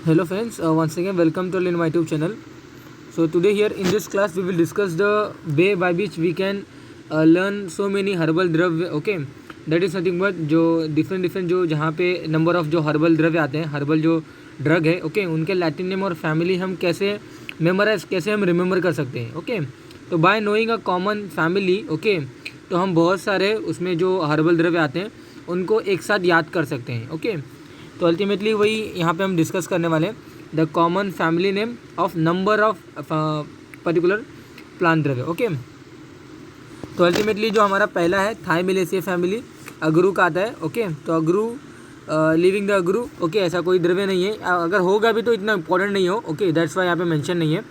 Hello friends, once again welcome to my YouTube channel. So today here in this class we will discuss the way by which we can learn so many herbal द्रव्य. Okay, that is nothing but जो different जो जहाँ पे number of जो herbal द्रव्य आते हैं, herbal जो ड्रग है, ओके उनके लैटिन नेम और फैमिली हम कैसे मेमोराइज कैसे हम रिमेंबर कर सकते हैं. ओके, तो bye knowing a common family, okay तो हम बहुत सारे उसमें जो हर्बल द्रव्य आते हैं उनको एक साथ याद कर सकते हैं. ओके, तो अल्टीमेटली वही यहाँ पे हम डिस्कस करने वाले हैं, the common family name of number of particular plant द्रव्य. ओके, तो अल्टीमेटली जो हमारा पहला है थाइमिलेसिया फैमिली, अगरू का आता है. ओके, तो अगरू लिविंग द अगरू. ओके, ऐसा कोई द्रव्य नहीं है, अगर होगा भी तो इतना इंपॉर्टेंट नहीं हो. ओके, दैट्स वाई यहाँ पे मेंशन नहीं है.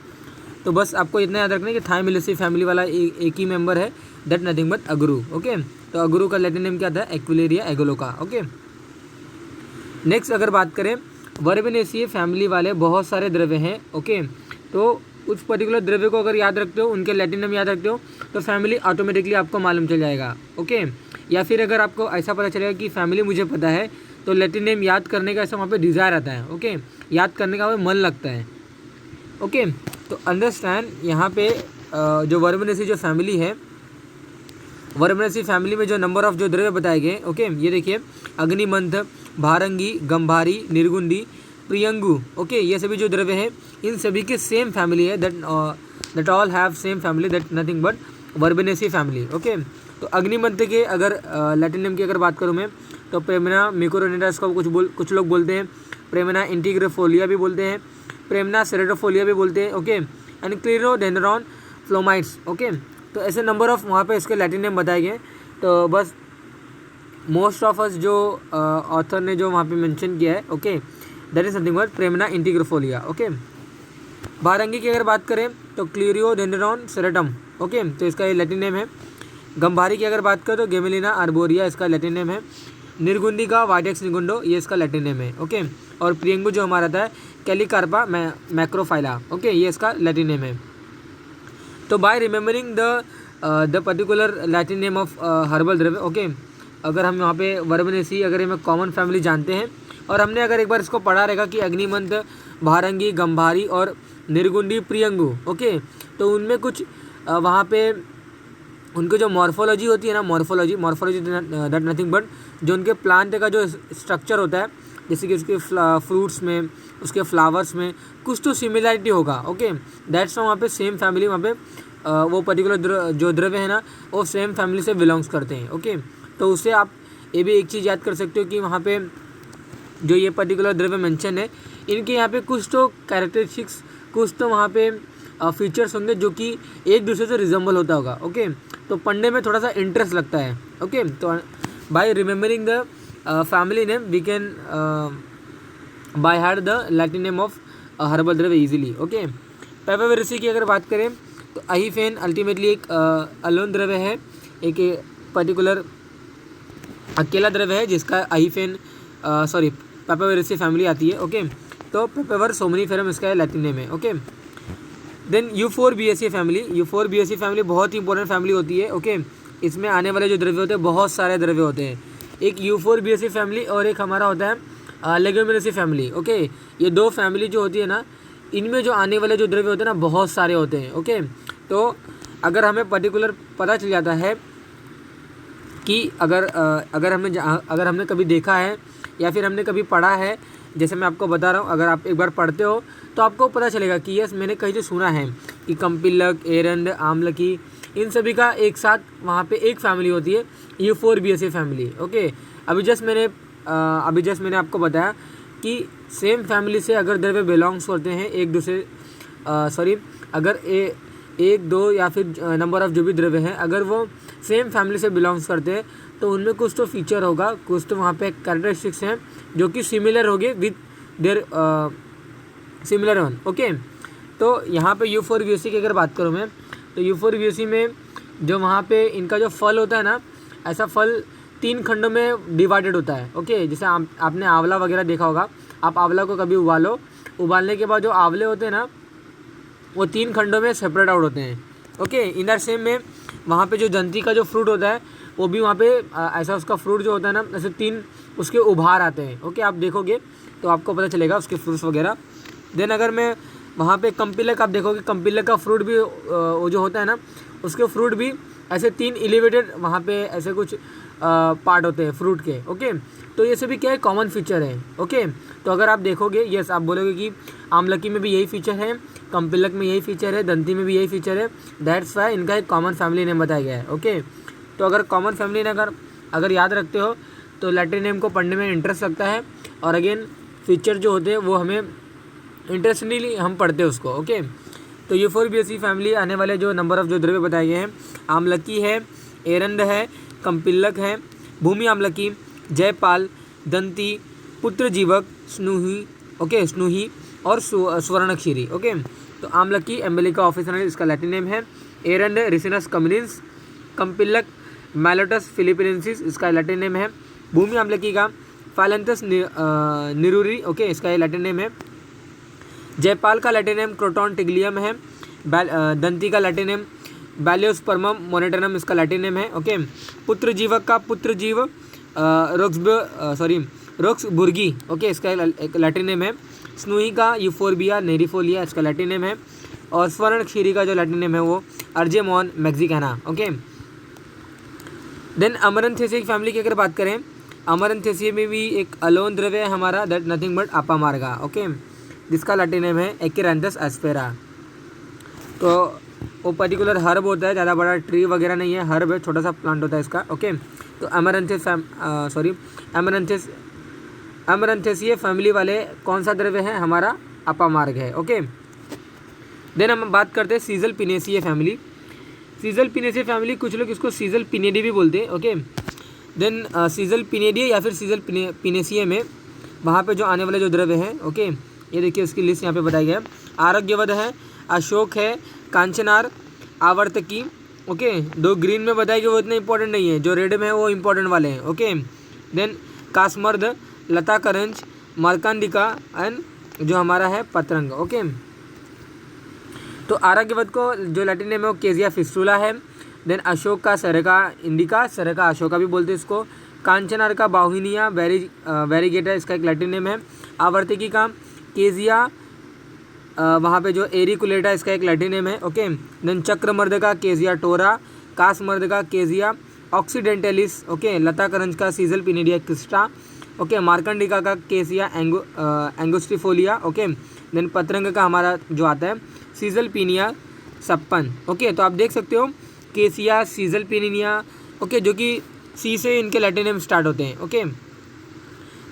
तो बस आपको इतना याद रखना है कि थाइमिलेसिया फैमिली वाला एक ही मेंबर है, दैट नथिंग बट अगरू. ओके, तो अगरू का लैटिन नेम क्या था? एक्विलेरिया एगोलोका. ओके, नेक्स्ट अगर बात करें वर्बेनेसिए फैमिली वाले बहुत सारे द्रव्य हैं. ओके, तो उस पर्टिकुलर द्रव्य को अगर याद रखते हो, उनके लैटिन नेम याद रखते हो, तो फैमिली ऑटोमेटिकली आपको मालूम चल जाएगा. ओके, या फिर अगर आपको ऐसा पता चलेगा कि फैमिली मुझे पता है, तो लैटिन नेम याद करने का ऐसा वहाँ पे डिज़ायर आता है. ओके, याद करने का वहाँ मन लगता है. ओके, तो अंडरस्टैंड यहाँ पे जो वर्बेनेसी जो फैमिली है, वर्बेनेसी फैमिली में जो नंबर ऑफ जो द्रव्य बताए गए. ओके, ये देखिए अग्निमंथ, भारंगी, गंभारी, निर्गुंडी, प्रियंगु. ओके, ये सभी जो द्रव्य हैं इन सभी के सेम फैमिली है, that all have same family, that nothing but Verbenaceae family. Okay, तो अग्निमंथ के अगर लैटिन नेम की अगर बात करूँ मैं, तो प्रेमना मिकोरोनेटास को कुछ लोग बोलते हैं, प्रेमना इंटीग्रोफोलिया भी बोलते हैं, प्रेमना सेरेटोफोलिया भी बोलते हैं. Okay, and Clerodendrum phlomidis. Okay, तो ऐसे नंबर ऑफ वहाँ पे इसके लैटिन नेम बताए गए. तो बस मोस्ट ऑफ अस जो ऑथर ने जो वहाँ पे मेंशन किया है, okay that is something but Premna integrifolia. Okay, भारंगी की अगर बात करें तो क्लिरियोडेंड्रॉन सेरेटम. ओके, तो इसका ये लैटिन नेम है. गंभारी की अगर बात करें तो गेमेलिना आर्बोरिया इसका लैटिन नेम है. निर्गुंडी का वाइडेक्स निगुंडो ये इसका लैटिन नेम है. ओके, और प्रियंगु जो हमारा था कैलिकार्पा मैक्रोफाइला. ओके, ये इसका लैटिन नेम है. तो by remembering the particular Latin name of herbal द्रव्य, ओके अगर हम यहाँ पे वर्बेनेसी अगर हमें कॉमन फैमिली जानते हैं, और हमने अगर एक बार इसको पढ़ा रहेगा कि अग्निमंथ, भारंगी, गंभारी और निर्गुंडी, प्रियंगु. ओके, तो उनमें कुछ वहाँ पे उनकी जो मॉर्फोलॉजी होती है ना, मॉर्फोलॉजी दैट नथिंग बट जो उनके प्लांट का जो स्ट्रक्चर होता है, जैसे कि उसके फ्रूट्स में, उसके फ्लावर्स में कुछ तो सिमिलैरिटी होगा. ओके, दैट्स वहाँ पे सेम फैमिली, वहाँ पे वो पर्टिकुलर जो द्रव्य है ना वो सेम फैमिली से बिलोंग्स करते हैं. ओके, तो उससे आप ये भी एक चीज़ याद कर सकते हो कि वहाँ पे जो ये पर्टिकुलर द्रव्य मेंशन है, इनके यहाँ पे कुछ तो कैरेक्टरिस्टिक्स, कुछ तो वहाँ पे फीचर्स होंगे जो कि एक दूसरे से रिजेंबल होता होगा. ओके, तो पढ़ने में थोड़ा सा इंटरेस्ट लगता है. ओके, तो by remembering the family name we can by heart the Latin name of herbal द्रव्य इजीली. ओके, पेपावेरेसी की अगर बात करें तो अहीफेन अल्टीमेटली एक अलोन द्रव्य है, एक पर्टिकुलर अकेला द्रव्य है जिसका अहीफेन पेपावेरेसी फैमिली आती है. ओके, तो पेपावर सोमनीफेरम इसका लैटिन नेम है. ओके, देन यूफोरबिएसी फैमिली बहुत ही इंपॉर्टेंट फैमिली होती है. ओके, इसमें आने वाले जो द्रव्य होते हैं बहुत सारे द्रव्य होते हैं. एक यूफोरबिएसी फैमिली और एक हमारा होता है लेग्यूमिनेसी फैमिली. ओके, ये दो फैमिली जो होती है ना, इनमें जो आने वाले जो द्रव्य होते हैं ना बहुत सारे होते हैं. ओके, तो अगर हमें पर्टिकुलर पता चल जाता है कि अगर हमने कभी देखा है या फिर हमने कभी पढ़ा है, जैसे मैं आपको बता रहा हूँ, अगर आप एक बार पढ़ते हो तो आपको पता चलेगा कि यस मैंने कहीं से सुना है कि कम्पिलक, एरंड, आमलकी, इन सभी का एक साथ वहाँ पे एक फैमिली होती है, यूफोरबिएसी फैमिली. ओके, अभी जस्ट मैंने आपको बताया कि सेम फैमिली से अगर द्रव्य बिलोंग्स करते हैं एक दूसरे अगर एक दो या फिर नंबर ऑफ जो भी द्रव्य हैं अगर वो सेम फैमिली से बिलोंग्स करते हैं, तो उनमें कुछ तो फीचर होगा, कुछ तो वहाँ पे कैरेक्टरिस्टिक्स हैं जो कि सिमिलर होंगे with their similar one. Okay, तो यहाँ पे यूफोरबिएसी की अगर बात करूँ मैं, तो यूफोरबिएसी में जो वहाँ पे इनका जो फल होता है ना, ऐसा फल 3 खंडों में डिवाइडेड होता है. ओके, जैसे आपने आंवला वगैरह देखा होगा, आप आंवला को कभी उबालने के बाद जो आंवले होते हैं ना वो 3 खंडों में सेपरेट आउट होते हैं. ओके, इन दैट सेम में वहाँ पे जो जंती का जो फ्रूट होता है वो भी वहाँ पे ऐसा उसका फ्रूट जो होता है ना, ऐसे 3 उसके उभार आते हैं। ओके, आप देखोगे तो आपको पता चलेगा उसके फ्रूट्स वगैरह। देन अगर मैं वहाँ पे कम्पिलक, आप देखोगे कम्पिलक का फ्रूट भी वो जो होता है ना, उसके फ्रूट भी ऐसे 3 एलिवेटेड वहाँ पे ऐसे कुछ पार्ट होते हैं फ्रूट के। ओके, तो ये सभी क्या है, कॉमन फीचर है। ओके, तो अगर आप देखोगे, यस आप बोलोगे कि आमलकी में भी यही फीचर है, कम्पिलक में यही फीचर है, दंती में भी यही फीचर है, दैट्स वाई इनका एक कॉमन फैमिली नेम बताया गया है। ओके, तो अगर कॉमन फैमिली नेम अगर याद रखते हो तो लैटिन नेम को पढ़ने में इंटरेस्ट लगता है, और अगेन फीचर जो होते हैं वो हमें इंटरेस्टिंगली हम पढ़ते हैं उसको। ओके, तो यूफोर्बिएसी फैमिली आने वाले जो नंबर ऑफ जो द्रव्य बताए गए हैं, आमलकी है, एरंड है, कम्पिलक है, भूमि आमलकी, जयपाल, दंती, पुत्रजीवक, स्नूही, ओके स्नूही और स्वर्णक्षीरी। ओके, तो आमलकी एम्बेलिका ऑफिसनल इसका लैटिन नेम है, एरंड रिसिनस कम्युनिस, कम्पिलक मैलोटस फिलिपिनेंसिस इसका लैटिन नेम है, भूमि आमलकी का फाइलेंथस निरूरी, ओके इसका लैटिन नेम है, जयपाल का लैटिन नेम क्रोटॉन टिग्लियम है, दंती का लैटिन नेम बैलियोस्पर्मम मोनेटनम इसका लैटिन नेम है। ओके, पुत्रजीवक का पुत्रजीव रोक्सबुर्गी, ओके इसका एक लैटिन नेम है, स्नूही का यूफोर्बिया नेरिफोलिया इसका लैटिन नेम है, और स्वर्णक्षीरी का जो लैटिन नेम है वो अर्जेमॉन मैक्सिकाना। ओके, देन अमरंथेसी फैमिली की अगर बात करें, अमरंथेसी में भी एक अलोन द्रव्य है हमारा, दैट नथिंग बट अपामार्गा। ओके, जिसका लैटिन नेम है एक्रांथस एस्पेरा। तो वो पर्टिकुलर हर्ब होता है, ज़्यादा बड़ा ट्री वगैरह नहीं है, हर्ब है, छोटा सा प्लांट होता है इसका। ओके, तो अमरंथेसी फैमिली वाले कौन सा द्रव्य है हमारा, अपामार्ग है। ओके, देन हम बात करते हैं सीजल पिनेसिए फैमिली। सीजल पिनेसिए फैमिली, कुछ लोग इसको सीजल पिनेडी भी बोलते हैं। ओके, देन सीजल पिनेडी या फिर सीजल पिनेसिए में वहाँ पे जो आने वाले जो द्रव्य हैं, ओके ये देखिए उसकी लिस्ट यहाँ पे बताई गई है। आरोग्यवद है, अशोक है, कांचनार, आवर्तकी। ओके, दो ग्रीन में बताया कि वो इतने इंपॉर्टेंट नहीं है, जो रेड में है वो इंपॉर्टेंट वाले हैं। ओके, देन कासमर्द, लता करंज, मार्कांडिका एंड जो हमारा है पतरंग। ओके, तो आरोग्यवद को जो लैटिन नेम है वो केजिया फिस्टुला है। देन अशोक का सरका इंडिका, सरका अशोका भी बोलते हैं इसको। कांचनार का बाहुनिया वेरीगेटा इसका एक लैटिन नेम है। आवर्तिकी का केजिया वहाँ पे जो एरिकुलेटा इसका एक लैटिन नेम है। ओके, देन चक्रमर्द का केजिया टोरा, कासमर्द का केजिया ऑक्सीडेंटलिस। ओके, लता करंज का सीजल पिनेडिया क्रिस्टा। ओके, मार्कंडिका का केसिया एंगोस्टिफोलिया। ओके, देन पतरंग का हमारा जो आता है सीजल पिनिया सप्पन। ओके, तो आप देख सकते हो केसिया, सीजल पिनिया, ओके जो कि सी से इनके लैटिन नेम स्टार्ट होते हैं। ओके,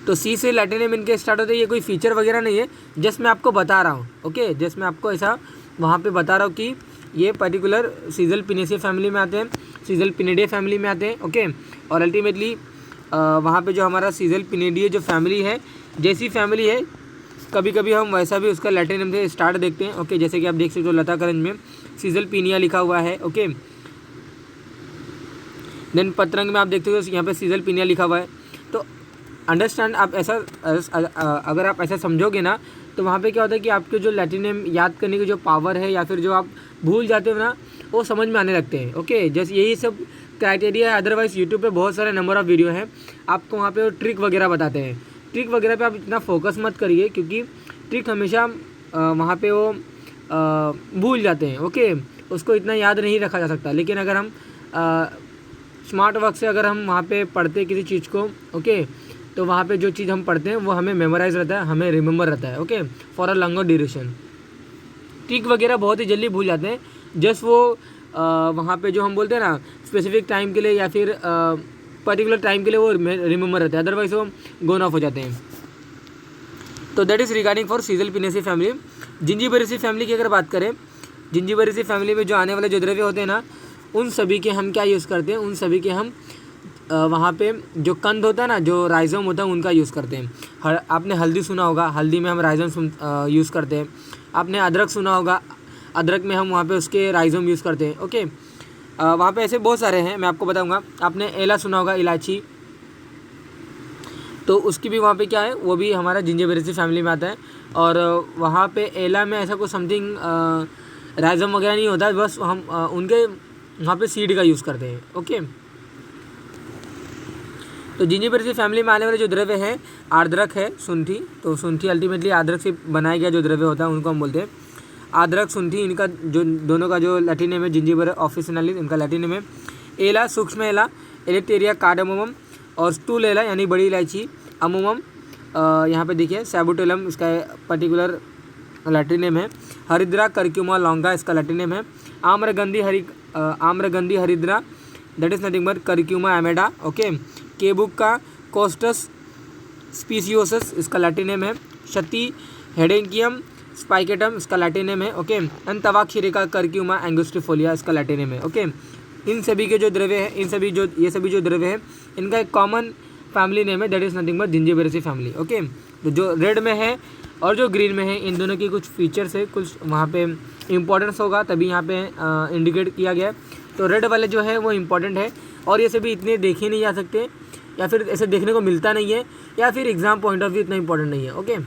तो सी से लैटिन नेम इनके स्टार्ट होते हैं, ये कोई फीचर वगैरह नहीं है, जस्ट मैं आपको बता रहा हूँ। ओके, जस्ट मैं आपको ऐसा वहाँ पे बता रहा हूँ कि ये पर्टिकुलर सीजल पिनेसिए फैमिली में आते हैं, सीजल पिनेडिया फैमिली में आते हैं। ओके, और अल्टीमेटली वहाँ पे जो हमारा सीजल पिनेडिया जो फैमिली है, जैसी फैमिली है, कभी कभी हम वैसा भी उसका लैटिन नेम से स्टार्ट देखते हैं। ओके, जैसे कि आप देख सकते हो लता करंज में सीजल पिनिया लिखा हुआ है। ओके, देन पतरंग में आप देखते हो यहाँ पे सीजल पिनिया लिखा हुआ है। तो अंडरस्टैंड, आप ऐसा अगर आप ऐसा समझोगे ना, तो वहाँ पे क्या होता है कि आपके जो लैटिन नेम याद करने की जो पावर है या फिर जो आप भूल जाते हो ना, वो समझ में आने लगते हैं। ओके, जैसे यही सब क्राइटेरिया है। अदरवाइज़ यूट्यूब पे बहुत सारे नंबर ऑफ़ वीडियो हैं, आपको वहाँ पे ट्रिक वगैरह बताते हैं। ट्रिक वगैरह पे आप इतना फोकस मत करिए, क्योंकि ट्रिक हमेशा वहाँ पे वो भूल जाते हैं। ओके, उसको इतना याद नहीं रखा जा सकता। लेकिन अगर हम स्मार्ट वर्क से अगर हम वहाँ पे पढ़ते किसी चीज़ को, ओके तो वहाँ पे जो चीज़ हम पढ़ते हैं वो हमें मेमोराइज रहता है, हमें रिमेंबर रहता है। Okay, for a longer duration. Trick वगैरह बहुत ही जल्दी भूल जाते हैं, जस्ट वो वहाँ पे जो हम बोलते हैं ना स्पेसिफिक टाइम के लिए या फिर पर्टिकुलर टाइम के लिए वो रिमेंबर रहता है, अदरवाइज वो गोन ऑफ हो जाते हैं। तो that is regarding for Caesalpiniaceae family. Zingiberaceae family की अगर बात करें, जिंजीबेरेसी फैमिली में जो आने वाले जो द्रव्य होते हैं ना, उन सभी के हम क्या यूज़ करते हैं, उन सभी के हम वहाँ पे जो कंद होता है ना, जो राइजोम होता है, उनका यूज़ करते हैं। आपने हल्दी सुना होगा, हल्दी में हम राइजोम यूज़ करते हैं। आपने अदरक सुना होगा, अदरक में हम वहाँ पे उसके राइजोम यूज़ करते हैं। ओके, वहाँ पे ऐसे बहुत सारे हैं, मैं आपको बताऊँगा। आपने एला सुना होगा, इलायची, तो उसकी भी वहाँ पे क्या है, वो भी हमारा जिंजीबेरेसी फैमिली में आता है। और वहाँ पे एला में ऐसा कुछ समथिंग राइजोम वगैरह नहीं होता, बस हम उनके वहाँ पे सीड का यूज़ करते हैं। ओके, तो जिंजीबेरेसी फैमिली में आने वाले जो द्रव्य है आर्द्रक है, शुंठी। तो शुंठी अल्टीमेटली आर्द्रक से बनाया गया जो द्रव्य होता है उनको हम बोलते हैं आर्द्रक, शुंठी। इनका जो दोनों का जो लैटिन नेम है जिंजीबर ऑफिसिनली, इनका लैटिन नेम है। एला सूक्ष्म एला, एलेक्टेरिया कार्डामोमम, और स्टूल एला यानी बड़ी इलायची, अमोमम यहाँ पे देखिए, सैबुटेलम इसका पर्टिकुलर लैटिन नेम है। हरिद्रा करक्यूमा लॉन्गा इसका लैटिन नेम है। आम्रगंधी हरिद्रा that is nothing but Curcuma amada. Okay. केबुक का कोस्टस स्पीसियोसस इसका लैटिन नेम है। शती हेडेंकियम स्पाइकेटम इसका लैटिन नेम है। ओके। एंड तवाक्षीरे का करक्यूमा एंगुस्टिफोलिया इसका लैटिन नेम है। ओके। इन सभी के जो द्रव्य है, ये सभी जो द्रव्य है इनका एक कॉमन फैमिली नेम है that is nothing but Zingiberaceae family. Okay. तो जो रेड में है और जो ग्रीन में है इन दोनों की कुछ फीचर्स है, कुछ वहाँ पे इंपॉर्टेंस होगा तभी यहाँ पे इंडिकेट किया गया है। तो रेड वाले जो है वो इम्पॉर्टेंट है और ये सभी इतने देखे नहीं जा सकते या फिर ऐसे देखने को मिलता नहीं है या फिर एग्जाम पॉइंट ऑफ व्यू इतना इंपॉर्टेंट नहीं है। ओके।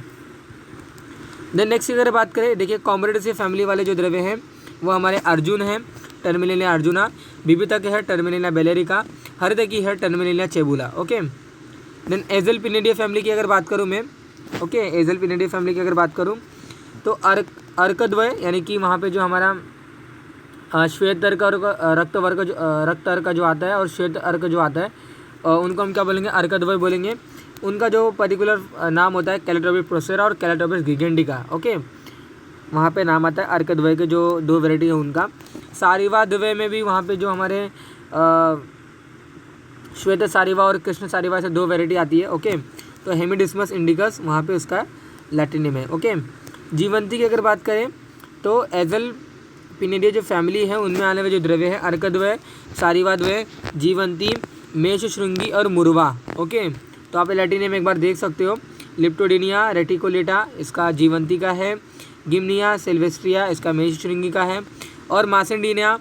देन नेक्स्ट अगर बात करें, देखिए कॉम्बरेटेसी फैमिली वाले जो द्रव्य हैं वो हमारे अर्जुन है, टर्मिनेलिया अर्जुना। बिबिता के है टर्मिनेलिया बेलेरिका। हरित की है टर्मिनेलिया चेबुला। ओके। देन एजल पिनेडिया फैमिली की अगर बात करूँ मैं, ओके, एजल पिनेडिया फैमिली की अगर बात करूँ तो अर्कद्वय यानी कि वहाँ पे जो हमारा श्वेत अर्क और रक्त अर्क जो आता है और श्वेत अर्क जो आता है उनको हम क्या बोलेंगे, अर्कद्वय बोलेंगे। उनका जो पर्टिकुलर नाम होता है कैलेटोबिस प्रोसेरा और कैलेटोबिस गिगेंडिका। ओके। वहाँ पे नाम आता है अर्कद्वय के जो दो वैरायटी है उनका। सारिवा द्वय में भी वहाँ पे जो हमारे श्वेत सारिवा और कृष्ण सारिवा से दो वैरायटी आती है। ओके। तो हेमिडिस्मस इंडिकस वहाँ पे उसका लैटिन नेम है। ओके। जीवंती की अगर बात करें तो एजल पिनेडिया जो फैमिली है उनमें आने वाले जो द्रव्य है अर्कद्वय, सारिवाद्वय, जीवंती, मेष श्रृंगी और मुरवा। ओके। तो आप लैटिन नेम एक बार देख सकते हो। लिप्टोडिनिया रेटिकोलेटा इसका जीवंती का है। गिमनिया सिल्वेस्ट्रिया इसका मेष श्रृंगी का है। और मासेंडिनिया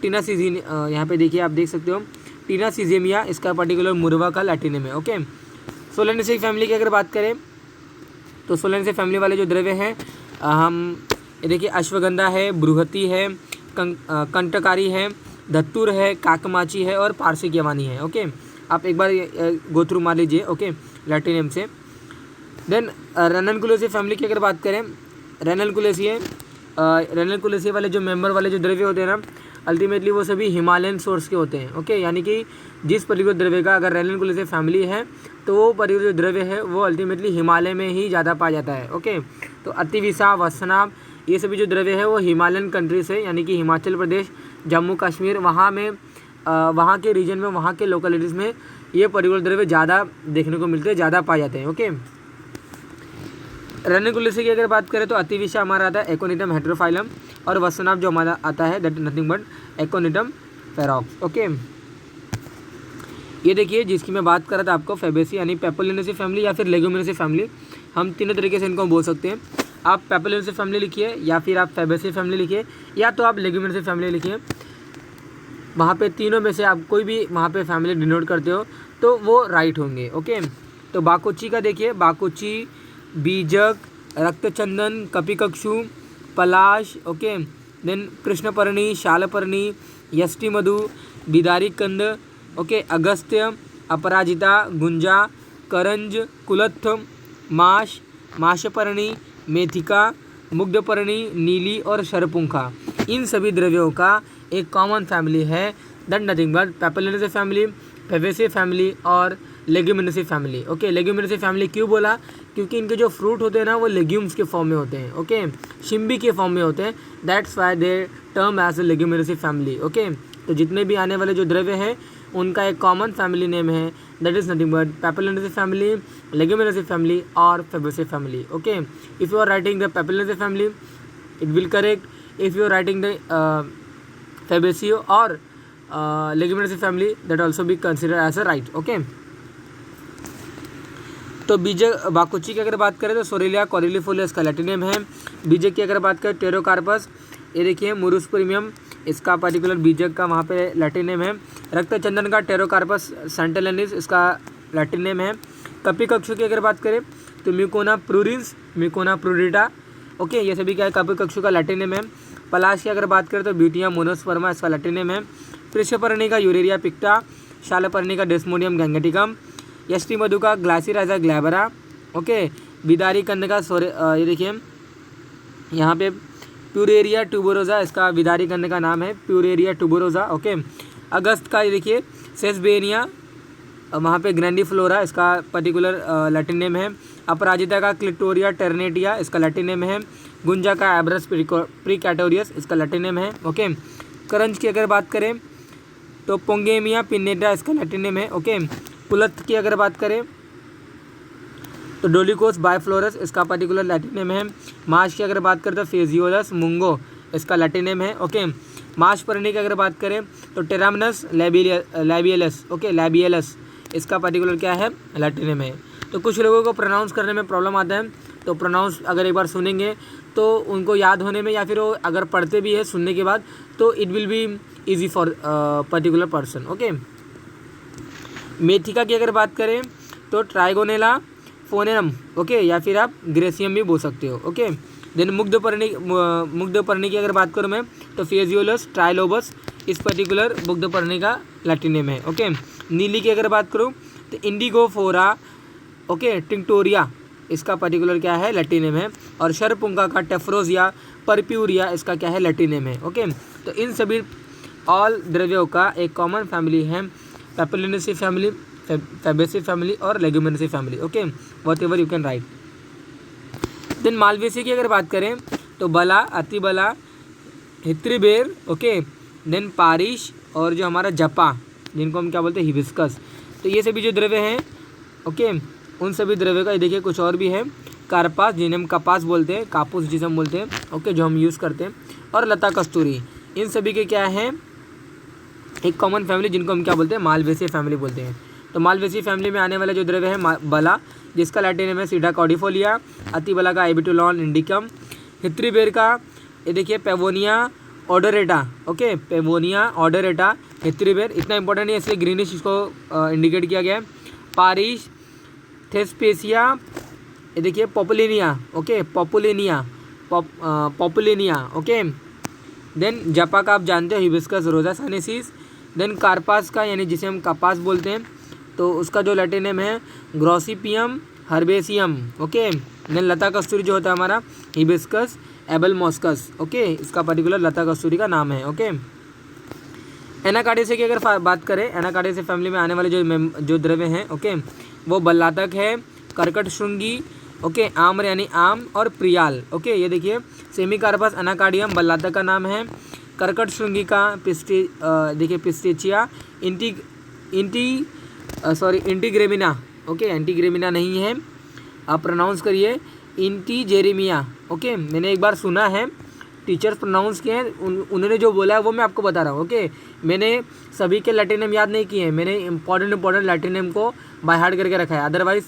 टीनासीजीन यहाँ पे देखिए आप देख सकते हो टीनासीजेमिया इसका पर्टिकुलर मुरवा का लैटिन नेम है। ओके। सोलेनेसी फैमिली की अगर बात करें तो सोलेनेसी फैमिली वाले जो द्रव्य हैं हम देखिए अश्वगंधा है, बृहति है, कंटकारी है, धत्तुर है, काकमाची है और पारसी यवानी है। ओके। आप एक बार गो थ्रू मार लीजिए। ओके। लैटिन नेम से। देन रेननकुलेसी फैमिली की अगर बात करें, रेननकुलेसी वाले जो मेंबर वाले जो द्रव्य होते हैं ना अल्टीमेटली वो सभी हिमालयन सोर्स के होते हैं। ओके। यानी कि जिस पर्टिकुलर द्रव्य का अगर रेननकुलेसी फैमिली है तो वो पर्टिकुलर द्रव्य है वो अल्टीमेटली हिमालय में ही ज़्यादा पाया जाता है। ओके। तो अतिविसा, वसनाभ ये सभी जो द्रव्य है वो हिमालयन कंट्री से यानी कि हिमाचल प्रदेश, जम्मू कश्मीर वहाँ के रीजन में, वहाँ के लोकेलिटीज़ में ये पर्टिकुलर द्रव्य ज़्यादा देखने को मिलते हैं, ज़्यादा पाए जाते हैं। ओके। रेननकुलेसी की अगर बात करें तो अतिविशा हमारा आता है एकोनिटम हेटेरोफाइलम और वसनाभ जो हमारा आता है that nothing but aconitum ferox. Okay. ये देखिए जिसकी मैं बात कर रहा था आपको फेबेसी यानी पेपोलिनेसी फैमिली या फिर लेगुमिनेसी फैमिली, हम तीनों तरीके से इनको बोल सकते हैं। आप पेपोलिनेसी फैमिली लिखिए या फिर आप फेबेसी फैमिली लिखिए या तो आप लेगुमिनेसी फैमिली लिखिए। वहाँ पे तीनों में से आप कोई भी वहाँ पे फैमिली डिनोट करते हो तो वो राइट होंगे। ओके। तो बाकुची का देखिए, बाकुची, बीजक, रक्तचंदन, कपिकक्षु, पलाश। ओके। देन कृष्णपर्णी, शालपर्णी, यष्टि मधु, बिदारी कंद। ओके। अगस्त्य, अपराजिता, गुंजा, करंज, कुलत्थ, माश, माशपर्णी, मेथिका, मुग्धपर्णी, नीली और शरपुंखा। इन सभी द्रव्यों का एक कॉमन फैमिली है that nothing but Papilionaceae family, Fabaceae family और Leguminosae family. Okay. Leguminosae family क्यों बोला, क्योंकि इनके जो फ्रूट होते हैं ना वो लेग्यूम्स के फॉर्म में होते हैं। ओके। शिम्बी के फॉर्म में होते हैं, that's why they term as a leguminosae family. Okay. तो जितने भी आने वाले जो द्रव्य हैं उनका एक कॉमन फैमिली नेम है that is nothing but Papilionaceae family, Leguminosae family और Fabaceae family. Okay. If you are writing the Papilionaceae family it will correct, if you are writing the Fabaceae और Leguminosae family that also be consider as a right. Okay. तो बीजक बाकुची की अगर बात करें तो सोरेलिया कॉरिलीफोलिया इसका लैटिन नेम है। बीजक की अगर बात करें टेरोकार्पस, ये देखिए मुरुस्प्रीमियम इसका पर्टिकुलर बीजक का वहाँ पे लैटिन नेम है। रक्तचंदन का टेरोकार्पस सेंटेलेनिस इसका लैटिन नेम है। कपिकक्षु की अगर बात करें तो म्यूकोना प्रूरिंस, म्यूकोना प्रूरिटा। ओके। ये सभी क्या है कपिकक्षु का लैटिन नेम है। पलाश की अगर बात करें तो ब्यूटिया मोनोस्पर्मा इसका लैटिन नेम है। कृष्णपर्णी का यूरेरिया पिक्टा, शालपर्णिका डेस्मोडियम गैंगेटिकम, यष्टि मधु का ग्लासिराइजा ग्लैबरा, ओके, विदारी कंद का ये देखिए यहाँ पे प्यूरेरिया ट्यूबरोजा, इसका विदारी कंद का नाम है प्यूरेरिया ट्यूबरोजा, ओके। अगस्त का ये देखिए सेसबेनिया, वहाँ पे ग्रैंडीफ्लोरा, इसका पर्टिकुलर लैटिन नेम है। अपराजिता का क्लिटोरिया टेरनेटिया, इसका लैटिन नेम है। गुंजा का एब्रस प्रीकैटोरियस, इसका लैटिन नेम है, ओके। करंज की अगर बात करें तो पोंगेमिया पिनेटा, इसका लैटिन नेम है, ओके। पुलत की अगर बात करें तो डोलिकोस बायफ्लोरस, इसका पर्टिकुलर लैटिन नेम है। माश की अगर बात करें तो फेजियोलस मुंगो, इसका लैटिन नेम है, ओके। माश पर्णी की अगर बात करें तो टेरामनस लैबियलस, ओके, लैबियलस, इसका पर्टिकुलर क्या है, लैटिन नेम है। तो कुछ लोगों को प्रोनाउंस करने में प्रॉब्लम आता है, तो प्रोनाउंस अगर एक बार सुनेंगे तो उनको याद होने में, या फिर वो अगर पढ़ते भी है सुनने के बाद तो it will be easy for particular person, okay. मेथिका की अगर बात करें तो ट्राइगोनेला फोनेनम, ओके, या फिर आप ग्रेसियम भी बोल सकते हो, ओके। देन मुग्धपर्णी की अगर बात करूँ मैं तो फेजियोलस ट्राइलोबस, इस पर्टिकुलर मुग्धपर्णी का लैटिन नेम है, ओके। नीली की अगर बात करूँ तो इंडिगोफोरा, ओके, टिंक्टोरिया, इसका पर्टिकुलर क्या है, लैटिन नेम है। और शरपुंगा का टेफ्रोजिया परप्यूरिया, इसका क्या है, लैटिन नेम है, ओके। तो इन सभी ऑल द्रव्यों का एक कॉमन फैमिली है पेपिलिनेसी फैमिली, फैबेसी फैमिली और Leguminosae family, okay, whatever you can write. Then malvaceae की अगर बात करें तो बला, अतिबला, हित्रिबेर, ओके, देन पारिश और जो हमारा जपा, जिनको हम क्या बोलते हैं, हिबिस्कस। तो ये सभी जो द्रव्य हैं, ओके, उन सभी द्रव्यों का देखिए कुछ और भी है। कार्पास, जिन्हें हम कपास बोलते हैं, कापूस जिसे हम बोलते हैं, ओके, जो हम यूज़ करते हैं, और लता कस्तूरी, इन सभी के क्या हैं, एक कॉमन फैमिली, जिनको हम क्या बोलते हैं, मालवेसी फैमिली बोलते हैं। तो मालवेसी फैमिली में आने वाला जो द्रव्य है बला, जिसका लैटिन नेम है सीडा कॉर्डिफोलिया, अतिबला का एबिटुलॉन इंडिकम, हित्रिबेर का ये देखिए पेवोनिया ऑडोरेटा, ओके, पेवोनिया ऑडोरेटा, हित्रिबेर इतना इंपॉर्टेंट नहीं है इसलिए ग्रीनिश इसको इंडिकेट किया गया है। पारिश, थेस्पेसिया, ये देखिए पॉपुलिनिया, ओके, पॉपुलिनिया, ओके। देन जपा का आप जानते हो, हिबिस्कस रोजा साइनेसिस। देन कार्पास का, यानी जिसे हम कपास बोलते हैं, तो उसका जो लैटिन नेम है ग्रॉसिपियम हर्बेसियम, ओके। देन लता कस्तूरी जो होता है हमारा हिबिस्कस एबलमॉस्कस, ओके, इसका पर्टिकुलर लता कस्तूरी का नाम है, ओके। एनाकार्डियेसी की अगर बात करें, एनाकार्डियेसी फैमिली में आने वाले जो द्रव्य हैं, ओके, वो बल्लातक है, कर्कट श्रृंगी, ओके, आम्र यानी आम, और प्रियाल, ओके। ये देखिए सेमीकार्पस अनाकार्डियम बल्लातक का नाम है। कर्कट श्रृंगी का देखिए पिस्टेचिया, इंटीग्रेमिना, ओके, एंटीग्रेमिना नहीं है, आप प्रोनाउंस करिए इंटीजेरेमिया, ओके। मैंने एक बार सुना है, टीचर्स प्रोनाउंस किए हैं, उन्होंने जो बोला है वो मैं आपको बता रहा हूँ, ओके। मैंने सभी के लैटिन नेम याद नहीं किए हैं, मैंने इंपॉर्टेंट लैटिन नेम को बाय हार्ट करके रखा है। अदरवाइज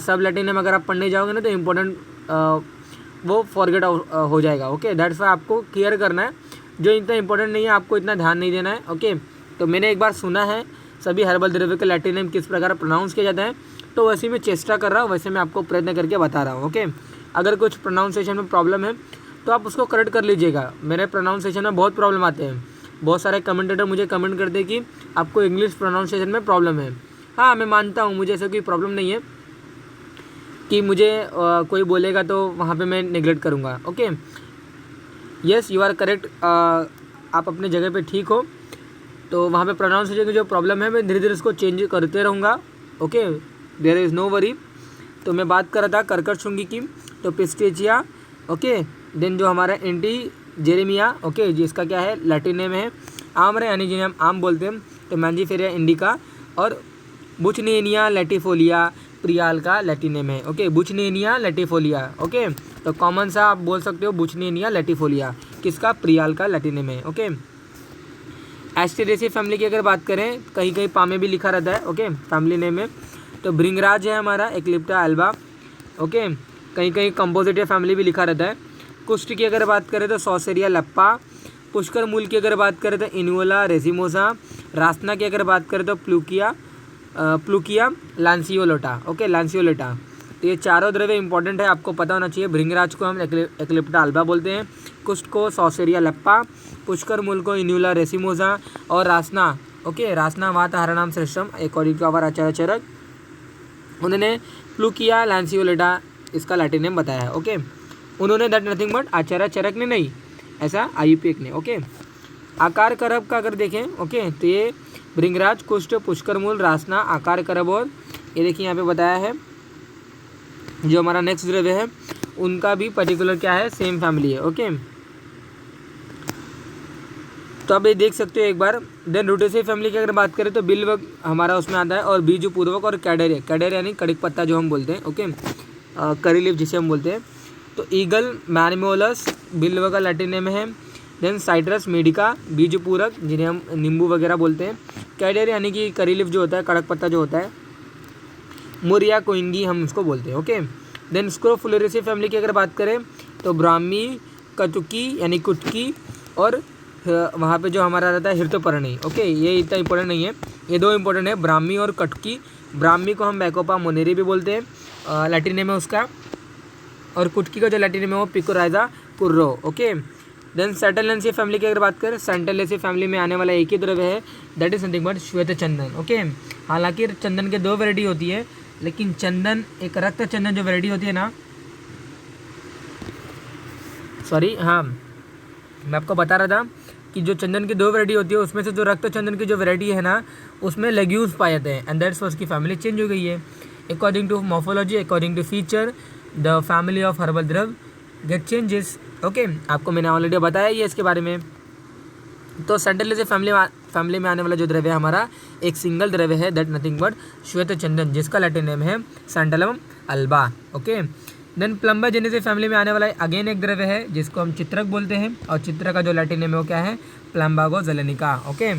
सब लैटिन नेम अगर आप पढ़ने जाओगे ना तो इंपॉर्टेंट वो फॉरगेट हो जाएगा, ओके। दैट्स वाई आपको क्लियर करना है, जो इतना इंपॉर्टेंट नहीं है आपको इतना ध्यान नहीं देना है, ओके। तो मैंने एक बार सुना है सभी हर्बल द्रव्य के लैटिन नेम किस प्रकार प्रोनाउंस किया जाता है, तो वैसे मैं चेष्टा कर रहा हूँ, वैसे मैं आपको प्रयत्न करके बता रहा हूँ, ओके। अगर कुछ प्रोनाउंसिएशन में प्रॉब्लम है तो आप उसको करेक्ट कर लीजिएगा। मेरे प्रोनाउंसिएशन में बहुत प्रॉब्लम आते हैं, बहुत सारे कमेंटेटर मुझे कमेंट करते हैं कि आपको इंग्लिश प्रोनाउंसिएशन में प्रॉब्लम है। हाँ, मैं मानता हूँ, मुझे ऐसा कोई प्रॉब्लम नहीं है कि मुझे कोई बोलेगा तो वहाँ पे मैं नेगलेक्ट करूँगा, okay. Yes, you are correct, आप अपने जगह पे ठीक हो। तो वहाँ पे प्रोनाउंसिएशन की जो प्रॉब्लम है मैं धीरे धीरे उसको चेंज करते रहूँगा, okay, there is no worry. तो मैं बात कर रहा था कर्कट श्रृंगी की, तो पिस्टेचिया, ओके। देन जो हमारा एंटीजेरेमिया, ओके, जिसका क्या है लैटिन नेम है आम्र, यानी जिन्हें हम आम बोलते हैं, तो मैंजीफेरिया इंडिका, और बुचनेनिया लैटिफोलिया प्रियाल का लैटिन नेम है, ओके, बुचनेनिया लैटिफोलिया, ओके। तो कॉमन सा आप बोल सकते हो बुचनेनिया लैटिफोलिया, किसका, प्रियाल का लैटिन नेम है, ओके। एस्टेरेसी फैमिली की अगर बात करें, कहीं कहीं पा में भी लिखा रहता है, ओके, फैमिली नेम में। तो भृंगराज है हमारा एक्लिप्टा एल्बा, ओके, कहीं कहीं कंपोजिटिव फैमिली भी लिखा रहता है। कुष्ठ की अगर बात करें तो सॉसेरिया लप्पा। पुष्कर मूल की अगर बात करें तो इनुला रेजिमोसा। रासना की अगर बात करें तो प्लूकिया लांसियोलोटा, ओके, लांसियोलेटा। तो ये चारों द्रव्य इंपॉर्टेंट है, आपको पता होना चाहिए। भृंगराज को हम एक्लिप्टा अल्बा बोलते हैं, कुष्ठ को सॉसेरिया लप्पा, पुष्कर मूल को इन्यूला रेसिमोसा, और रासना ओके, रासना वात हरणाम श्रेष्ठम अकॉर्डिंग टू आवर आचार्य चरक। उन्होंने प्लूकिया लैंसियोलेटा इसका लैटिन नेम बताया है। ओके, उन्होंने दैट नथिंग बट आचार्य चरक ने नहीं, ऐसा आयुपेक ने। ओके, आकार करब का अगर देखें, ओके, तो ये भृंगराज, कुष्ठ, पुष्करमूल, रासना, आकार करब और ये देखिए यहाँ पे बताया है जो हमारा नेक्स्ट द्रव्य है उनका भी पर्टिकुलर क्या है, सेम फैमिली है। ओके, तो अब ये देख सकते हो एक बार। देन रूटेसी फैमिली की अगर बात करें तो बिल्व हमारा उसमें आता है और बीजू पूर्वक और कैडेरिया, कैडेरिया यानी कड़िक पत्ता जो हम बोलते हैं। ओके, करी लीफ जिसे हम बोलते हैं। तो ईगल, मैनिमोलस बिल्व का लैटिन नेम है। देन साइट्रस मेडिका बीजू पूरक जिन्हें हम नींबू वगैरह बोलते हैं। कैडेरिया यानी कि करी लीफ जो होता है, कड़क पत्ता जो होता है। मुरिया कोइंगी हम उसको बोलते हैं। ओके, देन स्क्रोफुलरेसी फैमिली की अगर बात करें तो ब्राह्मी, कटुकी यानी कुटकी और वहाँ पे जो हमारा रहता है हिरतोपर्णी। ओके, ये इतना इंपॉर्टेंट नहीं है, ये दो इंपॉर्टेंट है, ब्राह्मी और कटकी। ब्राह्मी को हम बैकोपा मोनेरी भी बोलते हैं, लैटिन नेम है उसका, और कुटकी का जो लैटिन नेम है वो पिकोराइजा पुर्रो। ओके, देन सेंटेलेंसी फैमिली की अगर बात करें, सेंटेलेंसी फैमिली में आने वाला एक ही द्रव्य है, दैट इज नथिंग बट श्वेत चंदन। ओके, हालांकि चंदन के दो वैरायटी होती है, लेकिन चंदन एक रक्त चंदन जो वैरायटी होती है ना, सॉरी हाँ मैं आपको बता रहा था कि जो चंदन की दो वैरायटी होती है उसमें से जो रक्त चंदन की जो वैरायटी है ना उसमें लेग्यूम्स पाए जाते हैं, एंड दैट्स वाज की फैमिली चेंज हो गई है। According to morphology, according to feature, the family of herbal द्रव गेट चेंजेस। ओके, आपको मैंने ऑलरेडी बताया ही है इसके बारे में। तो सेंटेलेंसी फैमिली में आने वाला जो द्रव्य है हमारा एक सिंगल द्रव्य है, दैट नथिंग बट श्वेत चंदन, जिसका लैटिन नेम है Santalum album. Okay, then Plumbaginaceae family में आने वाला अगेन एक द्रव्य है जिसको हम चित्रक बोलते हैं, और चित्र का जो लैटिन नेम है वो क्या है, प्लम्बागो जलेनिका। ओके,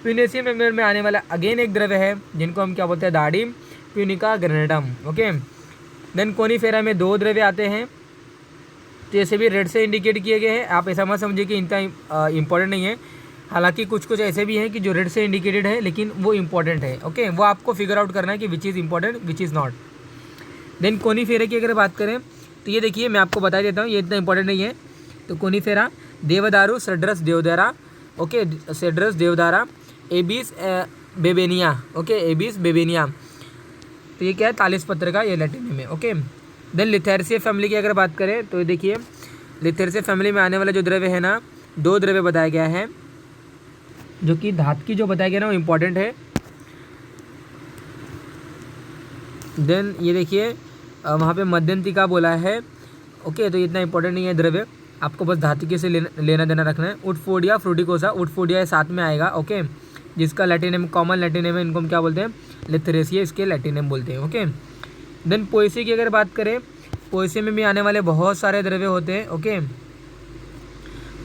प्यूनेसी मेंबर में आने वाला अगेन एक द्रव्य है जिनको हम क्या बोलते हैं, दाडिम प्यूनिका ग्रेनेडम। ओके, देन कोनीफेरा में दो द्रव्य आते हैं, तो ये सभी रेड से इंडिकेट किए गए हैं। आप ऐसा मत समझिए कि इनका इंपॉर्टेंट नहीं है, हालांकि कुछ कुछ ऐसे भी हैं कि जो रेड से इंडिकेटेड है लेकिन वो इंपॉर्टेंट है। ओके, वो आपको फिगर आउट करना है कि which is important which is not. Then Coniferae की अगर बात करें तो ये देखिए मैं आपको बता देता हूँ, ये इतना इंपॉर्टेंट नहीं है। तो कोनीफेरा देवदारू, Cedrus deodara, okay, Cedrus deodara, Abies webbiana. Okay, Abies webbiana, तो ये क्या है, तालिस पत्र का ये लैटिन नेम है। ओके, देन लिथेरेसी फैमिली की अगर बात करें तो देखिए लिथेरेसी फैमिली में आने वाला जो द्रव्य है ना, दो द्रव्य बताया गया है, जो कि धातु की जो बताया गया ना वो इम्पॉर्टेंट है। देन ये देखिए वहाँ पे मध्यंतिका बोला है। ओके, तो इतना इंपॉर्टेंट नहीं है द्रव्य, आपको बस धातुकी से लेना देना रखना है। उटफोडिया फ्रूटिकोसा, उटफोडिया साथ में आएगा। ओके, जिसका Latin name common Latin name है, इनको हम क्या बोलते हैं, लिथेरेसिया, इसके लैटिन नेम बोलते हैं। ओके, देन पोएसी की अगर बात करें, पोएसी में भी आने वाले बहुत सारे द्रव्य होते हैं। ओके,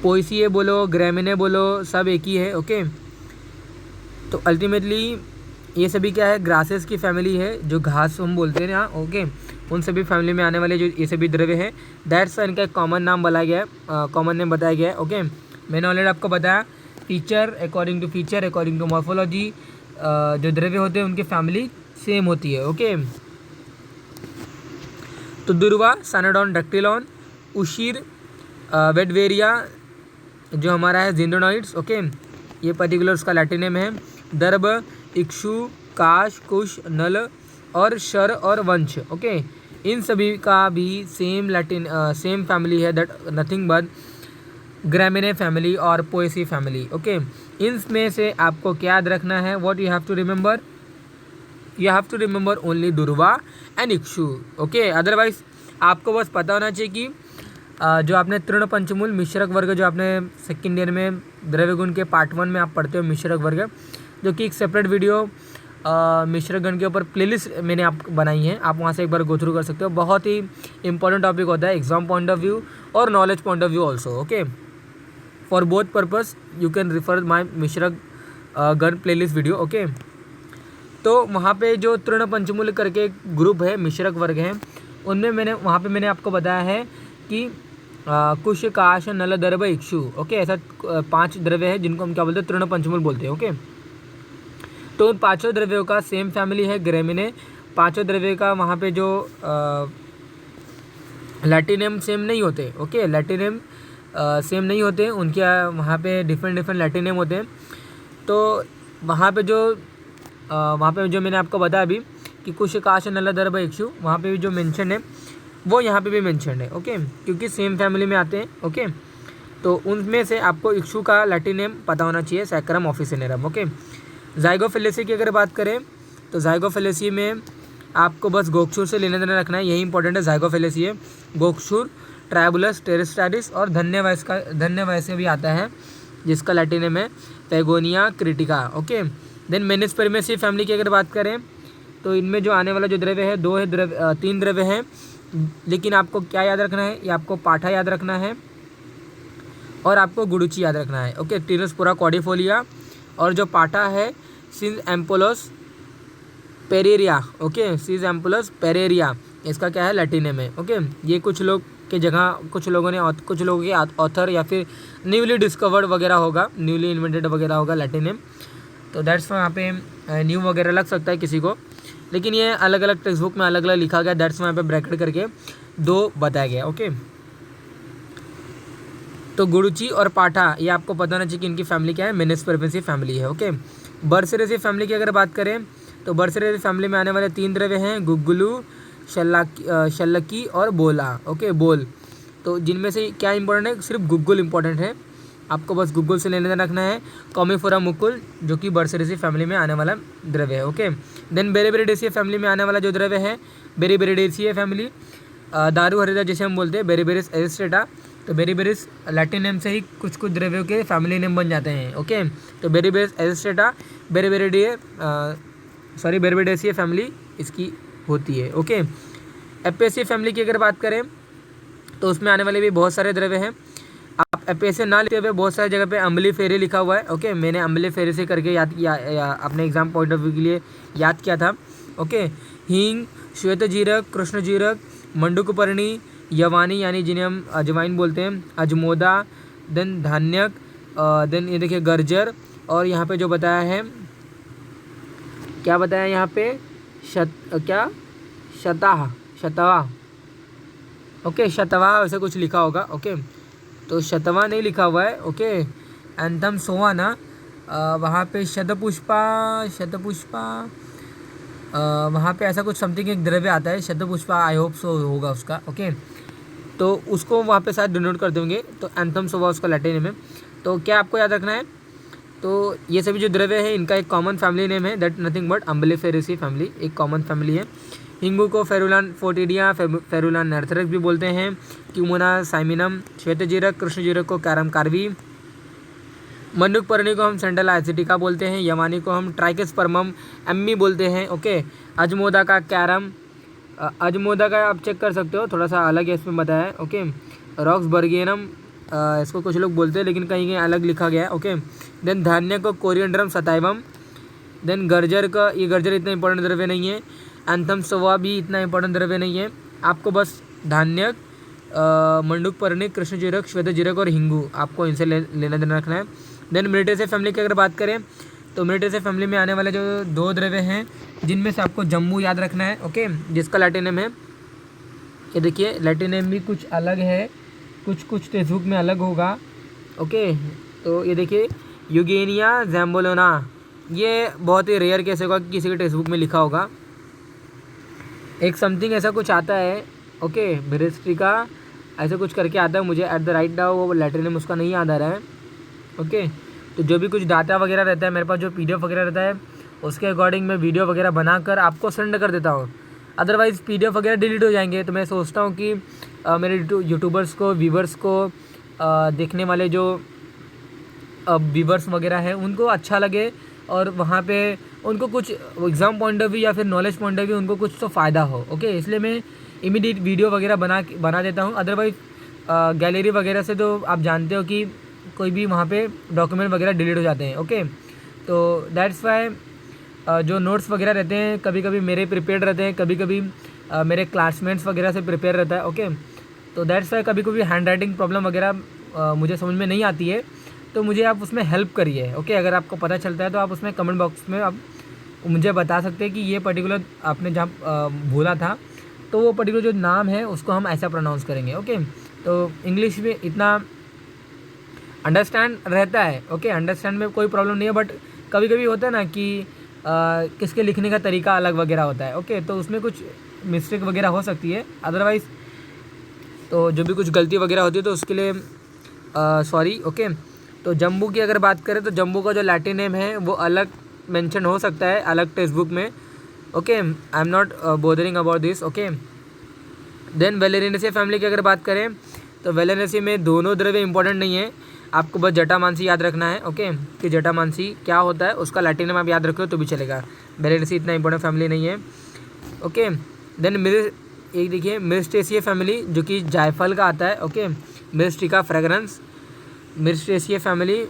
पोएसी बोलो, ग्रामिने बोलो, सब एक ही है। ओके, तो अल्टीमेटली ये सभी क्या है, ग्रासेस की फैमिली है, जो घास हम बोलते हैं ना। ओके, उन सभी फैमिली में आने वाले जो ये सभी द्रव्य हैं, दैट्स इनका एक कॉमन नाम बताया गया है, कॉमन नेम बताया गया है। ओके, मैंने ऑलरेडी आपको बताया feature, according to feature, according to morphology, जो द्रव्य होते हैं उनकी फैमिली सेम होती है। ओके, तो दुर्वा, सानाडॉन, डक्टिलॉन, उशीर, वेडवेरिया जो हमारा है जिंडोनॉइड्स। ओके, ये पर्टिकुलर उसका लैटिन नेम है। दर्भ, इक्षु, काश, कुश, नल और शर और वंश। ओके, इन सभी का भी सेम सेम फैमिली है, that nothing but gramineae family और पोएसी फैमिली। ओके, इनमें से आपको क्या याद रखना है, what you have to remember, you have to remember only दुर्वा एंड इक्षु। ओके, अदरवाइज आपको बस पता होना चाहिए कि जो आपने तृण पंचमूल मिश्रक वर्ग, जो आपने सेकेंड ईयर में द्रव्य गुण के पार्ट 1 में आप पढ़ते हो मिश्रक वर्ग, जो कि एक सेपरेट वीडियो मिश्रक गण के ऊपर प्लेलिस्ट मैंने आप बनाई है, आप वहाँ से एक बार गो थ्रू कर सकते हो। बहुत ही इंपॉर्टेंट टॉपिक होता है एग्जाम पॉइंट ऑफ व्यू और knowledge point of view also. Okay, for both purpose you can refer my मिश्रक गण प्लेलिस्ट वीडियो। ओके, तो वहाँ पे जो तृण पंचमूल करके एक ग्रुप है, मिश्रक वर्ग हैं, उनमें वहाँ पे मैंने आपको बताया है कि कुश, काश, नल, दर्भ, इक्षु। ओके, ऐसा 5 द्रव्य है जिनको हम क्या बोलते हैं, तृण पंचमूल बोलते हैं। ओके, तो उन 5 द्रव्यों का सेम फैमिली है ग्रामिने। 5 द्रव्य का वहाँ पे जो लैटिन नेम सेम नहीं होते। ओके, लैटिन नेम सेम नहीं होते, उनके वहाँ पे डिफरेंट लैटिन नेम होते हैं। तो वहाँ पे जो मैंने आपको बताया अभी कि कुश काश नल दर्भ इक्षु, वहाँ पे भी जो मेंशन है वो यहाँ पे भी मेंशन है। ओके, क्योंकि सेम फैमिली में आते हैं। ओके, तो उनमें से आपको इक्षु का लैटिन नेम पता होना चाहिए, सैक्रम ऑफिसिनेरम। ओके, ज़ाइगोफिलिसी की अगर बात करें तो ज़ाइगोफिलिसी में आपको बस गोक्षुर से लेने देना रखना है, यही इंपॉर्टेंट है। ज़ाइगोफिलिसी है गोक्षुर, ट्राइबुलस, टेरिस्टारिस और धन्यवैस्य भी आता है, जिसका लैटिन नेम है पैगोनिया क्रिटिका। ओके, देन मेनिस्पर्मेसी फैमिली की अगर बात करें तो इनमें जो आने वाला जो द्रव्य है तीन द्रव्य हैं, लेकिन आपको क्या याद रखना है, ये आपको पाठा याद रखना है और आपको गुडुची याद रखना है। ओके, टीरोस्पोरा कॉर्डिफोलिया और जो पाठा है सिंज एम्पोलोस पेरेरिया। ओके, सीज एम्पुलस पेरेरिया, इसका क्या है लैटिन नेम है। ओके, ये कुछ लोग के जगह कुछ लोगों के ऑथर या फिर न्यूली डिस्कवर्ड वगैरह होगा, न्यूली इन्वेंटेड वगैरह होगा लैटिन नेम, तो दैट्स वहाँ पे न्यू वगैरह लग सकता है किसी को, लेकिन ये अलग अलग टेक्स्ट बुक में अलग अलग लिखा गया, दैट्स वहाँ पे ब्रैकेट करके 2 बताया गया। ओके, तो गुडुची और पाठा ये आपको पता होना चाहिए कि इनकी फैमिली क्या है, मेनिस्पर्मेसी फैमिली है। ओके, बर्सेरेसी फैमिली की अगर बात करें तो बर्सेरेसी फैमिली में आने वाले 3 द्रव्य हैं, गुग्गुलू, शल्लकी और बोला। ओके, बोल, तो जिनमें से क्या इंपॉर्टेंट है, सिर्फ गुग्गुल इंपॉर्टेंट है, आपको बस गुग्गुल से लेने देना रखना है। कॉमीफोरा मुकुल जो कि बर्सेरेसी फैमिली में आने वाला द्रव्य है। ओके, देन बेरीबेरिडेसी फैमिली में आने वाला जो द्रव्य है बेरीबेरिडेसी फैमिली, दारू हरिद्रा जिसे हम बोलते हैं बेरीबेरिस एरिस्टेटा, तो बेरीबेरिस लैटिन नेम से ही कुछ द्रव्यों के फैमिली नेम बन जाते हैं। ओके, तो बेरीबेरिस एरिस्टेटा बेरीबेरिडेसी फैमिली इसकी होती है। ओके, एपेसी फैमिली की अगर बात करें तो उसमें आने वाले भी बहुत सारे द्रव्य हैं। आप एपेसी ना लिखते हुए बहुत सारी जगह पे अम्बली फेरी लिखा हुआ है। ओके, मैंने अम्बली फेरी से करके याद किया, अपने एग्जाम पॉइंट ऑफ व्यू के लिए याद किया था। ओके, हींग, श्वेत जीरक, कृष्ण जीरक, मंडुकपर्णी, यवानी यानी जिन्हें हम अजवाइन बोलते हैं, अजमोदा, देन धान्यक, देन ये देखिए गर्जर, और यहाँ पे जो बताया है, क्या बताया यहाँ पे, शतवा। ओके, शतवा ऐसे कुछ लिखा होगा। ओके, तो शतवा नहीं लिखा हुआ है। ओके, एंथम सोवा ना, वहाँ पे शतपुष्पा, वहाँ पे ऐसा कुछ समथिंग एक द्रव्य आता है शतपुष्पा, आई होप सो होगा उसका। ओके, तो उसको वहाँ पे शायद डिनोट कर देंगे, तो एंथम सोवा उसका लैटिन नेम है। तो क्या आपको याद रखना है, तो ये सभी जो द्रव्य है इनका एक कॉमन फैमिली नेम है, दैट नथिंग बट अम्बलीफेरेसी फैमिली, एक कॉमन फैमिली है। हिंगू को फेरुलान फोर्टिडिया, फेरुलान नर्थरस भी बोलते हैं, क्यूमोना साइमिनम, श्वेत जीरक, कृष्ण जीरक को कैरम कार्वी, मंडुकपर्णी को हम सेंडला एसिटिका बोलते हैं, यवानी को हम ट्राइकेस्पर्मम एम्मी बोलते हैं। ओके, अजमोदा का कैरम, अजमोदा का आप चेक कर सकते हो, थोड़ा सा अलग है इसमें बताया है। ओके, रॉक्सबर्गियनम इसको कुछ लोग बोलते हैं, लेकिन कहीं अलग लिखा गया है। ओके, देन धान्य को कोरिएंड्रम सताइवम, देन गर्जर का, ये गर्जर इतना इंपॉर्टेंट द्रव्य नहीं है। एंथम सोवा भी इतना इंपॉर्टेंट द्रव्य नहीं है, आपको बस धान्यक, मंडुकपर्णी, कृष्ण जीरक, श्वेत जीरक और हिंगू, आपको इनसे लेना देना रखना है। देन मिलिटेसी फैमिली की अगर बात करें तो मिलिटेसी फैमिली में आने वाले जो 2 द्रव्य हैं, जिनमें से आपको जम्बू याद रखना है। ओके, जिसका लैटिन नेम है, ये देखिए लैटिन नेम भी कुछ अलग है, कुछ टेक्स्ट बुक में अलग होगा। ओके, तो ये देखिए यूगेनिया जैम्बोलोना, ये बहुत ही रेयर केस होगा कि किसी के टेक्स्ट बुक में लिखा होगा, एक समथिंग ऐसा कुछ आता है। ओके, बेरेस्ट्रिका ऐसे कुछ करके आता है, मुझे एट द राइट नाउ वो लैटिन नेम उसका नहीं याद आ रहा है। ओके, तो जो भी कुछ डाटा वगैरह रहता है मेरे पास, जो PDF वगैरह रहता है, उसके अकॉर्डिंग मैं वीडियो वगैरह बनाकर आपको सेंड कर देता हूँ, अदरवाइज़ PDF वगैरह डिलीट हो जाएंगे। तो मैं सोचता हूँ कि मेरे यूट्यूबर्स को, व्यूवर्स को, देखने वाले जो व्यूवर्स वगैरह हैं उनको अच्छा लगे, और वहाँ पे उनको कुछ एग्ज़ाम पॉइंट ऑफ व्यू या फिर नॉलेज पॉइंट ऑफ व्यू उनको कुछ तो फ़ायदा हो। ओके, इसलिए मैं इमीडिएट वीडियो वगैरह बना देता हूँ, अदरवाइज़ गैलरी वगैरह से तो आप जानते हो कि कोई भी वहाँ पे डॉक्यूमेंट वगैरह डिलीट हो जाते हैं। ओके, तो दैट्स वाई जो नोट्स वगैरह रहते हैं कभी कभी मेरे प्रिपेयर्ड रहते हैं, कभी कभी मेरे क्लासमेट्स वगैरह से प्रिपेयर रहता है। ओके, तो दैट्स वाई कभी कभी हैंड राइटिंग प्रॉब्लम वगैरह मुझे समझ में नहीं आती है, तो मुझे आप उसमें हेल्प करिए। ओके, अगर आपको पता चलता है तो आप उसमें कमेंट बॉक्स में आप मुझे बता सकते हैं कि ये पर्टिकुलर आपने जहाँ भूला था, तो वो पर्टिकुलर जो नाम है उसको हम ऐसा प्रोनाउंस करेंगे। ओके, तो इंग्लिश में इतना अंडरस्टैंड रहता है। ओके, अंडरस्टैंड में कोई प्रॉब्लम नहीं है, बट कभी कभी होता है ना कि किसके लिखने का तरीका अलग वगैरह होता है, ओके, तो उसमें कुछ मिस्टेक वगैरह हो सकती है, अदरवाइज़ तो जो भी कुछ गलती वगैरह होती है तो उसके लिए सॉरी, ओके। तो जम्बू की अगर बात करें तो जम्बू का जो लैटिन नेम है वो अलग मेंशन हो सकता है अलग टेक्स्ट बुक में, okay, I am not bothering about this, okay. Then Valerianaceae family की अगर बात करें तो वेलेरिनेसी में दोनों द्रव्य इंपॉर्टेंट नहीं है, आपको बस जटामांसी याद रखना है, ओके, कि जटामांसी क्या होता है उसका लैटिन नेम आप याद रखो तो भी चलेगा। वेलेरिनेसी इतना इंपॉर्टेंट फैमिली नहीं है, ओके। देन एक देखिए मिरिस्टेसिया फैमिली जो कि जायफल का आता है, okay, Myristica fragrans, Myristicaceae family,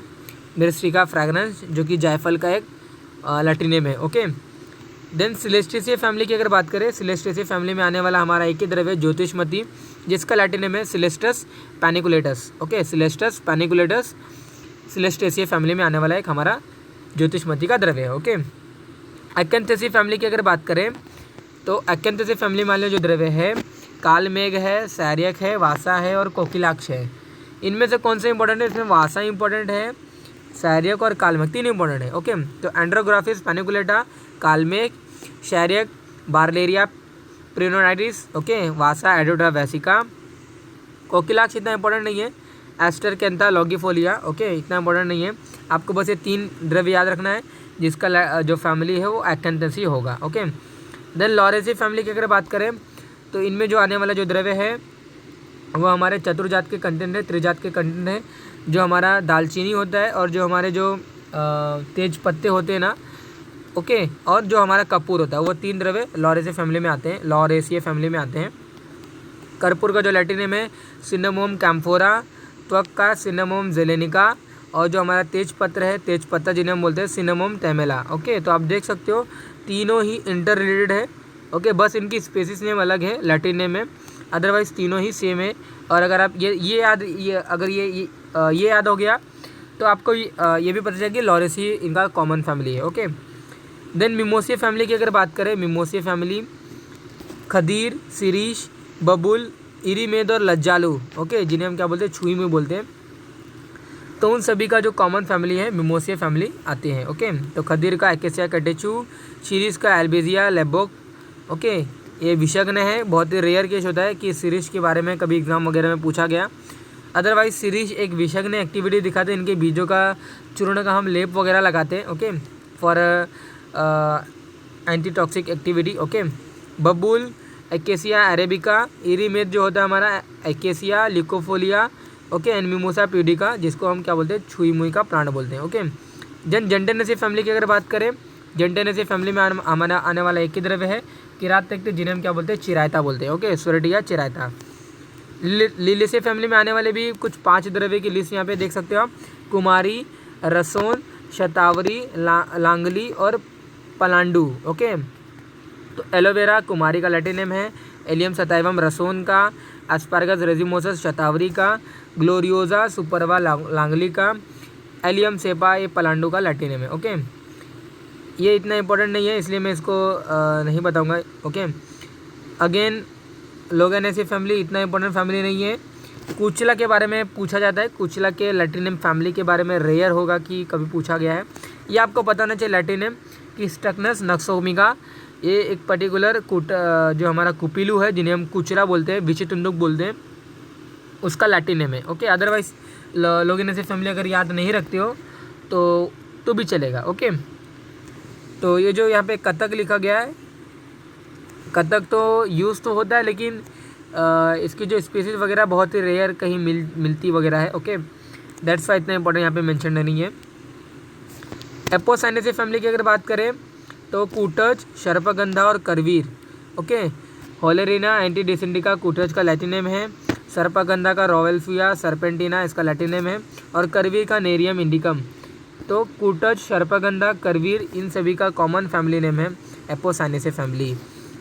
Myristica fragrans जो कि जायफल का एक लैटिन नेम है, ओके। देन सिलेस्टेसिया फैमिली की अगर बात करें, सिलेस्टेसिया फैमिली में आने वाला हमारा एक ही द्रव्य ज्योतिषमती जिसका लैटिन नेम है सिलेस्टस पैनिकुलेटस, ओके, सिलेस्टस पैनिकुलेटस सिलेस्टेसिया फैमिली में आने वाला एक हमारा ज्योतिषमती का द्रव्य है, ओके। एक्केंथेसी फैमिली की अगर बात करें तो एक्केंथेसी फैमिली में जो द्रव्य है कालमेघ है, सैरियक है, वासा है और कोकिलाक्ष है। इनमें से कौन सा इंपॉर्टेंट है? इसमें वासा इंपॉर्टेंट है, सैरियक और कालमेघ तीन इंपॉर्टेंट है, ओके। तो एंड्रोग्राफिस पैनिकुलेटा, कालमेघ, सैरियक, बार्लेरिया प्रिनोनाइटिस, ओके, वासा एडोटा वेसिका, कोकिलाक्ष इतना इंपॉर्टेंट नहीं है, एस्टर कैंथा लॉगिफोलिया, ओके, इतना इंपॉर्टेंट नहीं है, आपको बस ये तीन द्रव्य याद रखना है जिसका जो फैमिली है वो एक्केंथेसी होगा, ओके। देन लॉरेसी फैमिली की अगर बात करें तो इनमें जो आने वाला जो द्रव्य है वो हमारे चतुर्जात के कंटेंट है, त्रिजात के कंटेंट है, जो हमारा दालचीनी होता है और जो हमारे जो तेज पत्ते होते हैं ना, ओके, और जो हमारा कपूर होता है, वो तीन द्रव्य लॉरेसी फैमिली में आते हैं, लॉरेसी फैमिली में आते हैं। कर्पूर का जो लैटिन नेम है सिनेमोम कैम्फोरा, त्वक का सिनेमोम जेलेनिका, और जो हमारा तेज पत्र है, तेज पत्ता जिन्हें हम बोलते हैं सिनेमोम टेमेला, ओके। तो आप देख सकते हो तीनों ही इंटर रिलेटेड है, ओके, बस इनकी स्पेसिस नेम अलग है लैटिन नेम में, अदरवाइज तीनों ही सेम है। और अगर आप ये याद हो गया तो आपको ये भी पता चलेगा कि लॉरेसी इनका कॉमन फैमिली है, ओके। देन मिमोसिया फैमिली की अगर बात करें, मिमोसिया फैमिली खदीर, शिरीष, बबुल, इरीमेद और लज्जालू, ओके, जिन्हें हम क्या बोलते हैं छुई में बोलते हैं, तो उन सभी का जो कॉमन फैमिली है मिमोसिया फैमिली आती है, ओके। तो खदीर का एकेसिया कटेचू, शिरीष का एल्बेजिया लेबोक, ओके, ये विषग्न है, बहुत ही रेयर केस होता है कि शिरीष के बारे में कभी एग्जाम वगैरह में पूछा गया, अदरवाइज शिरीष एक विषग्न एक्टिविटी दिखाते हैं, इनके बीजों का चूर्ण का हम लेप वगैरह लगाते हैं, okay, for anti toxic activity, okay. बबूल एकेसिया अरेबिका, इरीमेद जो होता है हमारा Acacia leucophloea, okay, and Mimosa pudica जिसको हम क्या बोलते हैं छुई मुई का प्लांट बोलते हैं, ओके। जेंटेनेसी फैमिली की अगर बात करें, जेंटेनेसी फैमिली में हमारा आने वाला एक ही द्रव्य है किरात तख्त जिन्हें हम क्या बोलते हैं चिरायता बोलते हैं, ओके, सोरेटिया चिरायता। लिलिसी फैमिली में आने वाले भी कुछ 5 द्रव्य की लिस्ट यहाँ पे देख सकते हो आप, कुमारी, रसोन, शतावरी, लांगली और पलांडू, ओके। तो एलोवेरा कुमारी का लैटिन नेम है, एलियम सताइवम रसोन का, एस्पार्गस रेजिमोसस शतावरी का, ग्लोरियोजा सुपरवा लांगली का, एलियम सेपा ये पलांडू का लैटिन नेम है, ओके। ये इतना इंपॉर्टेंट नहीं है इसलिए मैं इसको नहीं बताऊंगा, ओके। अगेन लोगेनेसी फैमिली इतना इंपॉर्टेंट फैमिली नहीं है। कुचला के बारे में पूछा जाता है, कुचला के लैटिन नेम फैमिली के बारे में रेयर होगा कि कभी पूछा गया है, ये आपको पता होना चाहिए लैटिन नेम कि स्टकनस नक्सोमिका, ये एक पर्टिकुलर जो हमारा कुपिलू है जिन्हें हम कुचला बोलते हैं, विचितुंडुक बोलते हैं, उसका लैटिन नेम है, ओके। अदरवाइज लोगेनेसी फैमिली अगर याद नहीं रखते हो तो भी चलेगा, ओके। तो ये जो यहाँ पे कथक लिखा गया है, कथक तो यूज़ तो होता है लेकिन इसकी जो स्पीसीज वगैरह बहुत ही रेयर कहीं मिलती वगैरह है, ओके, दैट्स वाई इतना इंपॉर्टेंट यहाँ पे मेंशन नहीं है। एपोसाइनेसी फैमिली की अगर बात करें तो कूटज, सर्पगंधा और करवीर, ओके। होलेरिना एंटीडिसेंडिका कूटज का लैटिन नेम है, सर्पगंधा का रोवेल्फिया सर्पेंटिना इसका लैटिन नेम है, और करवीर का नेरियम इंडिकम। तो कूटज, सर्पगंधा, करवीर इन सभी का कॉमन फैमिली नेम है Apocynaceae family,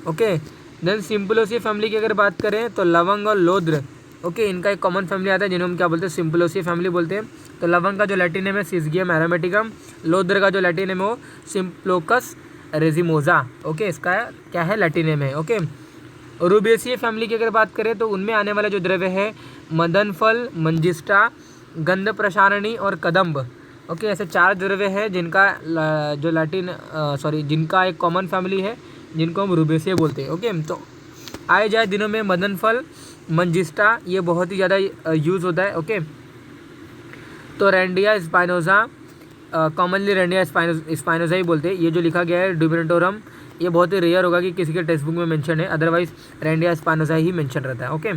okay. Then Symplocaceae family की अगर बात करें तो लवंग और लोद्र, ओके, इनका एक कॉमन फैमिली आता है जिन्हें हम क्या बोलते हैं सिम्पलोसी फैमिली बोलते हैं। तो लवंग का जो लैटिन नेम है सिसगियम एरोमेटिकम, लोद्र का जो लैटिन नेम है वो सिम्प्लोकस रेजिमोजा, ओके, इसका क्या है लैटिन नेम है, ओके। रूबेसिए फैमिली की अगर बात करें तो उनमें आने वाला जो द्रव्य है मदन फल, मंजिस्टा, गंध प्रसारणी और कदम्ब, ओके, ऐसे 4 द्रव्य है जिनका जो लैटिन जिनका एक कॉमन फैमिली है, जिनको हम रुबेसिए बोलते हैं। ओके, तो आए जाए दिनों में मदन फल, मंजिस्टा, ये बहुत ही ज़्यादा यूज़ होता है। ओके, तो रेंडिया स्पाइनोजा, कॉमनली रेंडिया स्पाइनोजा ही बोलते हैं। ये जो लिखा गया है ड्यूबेरेटोरम, ये बहुत ही रेयर होगा कि किसी के टेक्स्ट बुक में मेंशन है, अदरवाइज रेंडिया स्पाइनोजा ही मेंशन रहता है। ओके,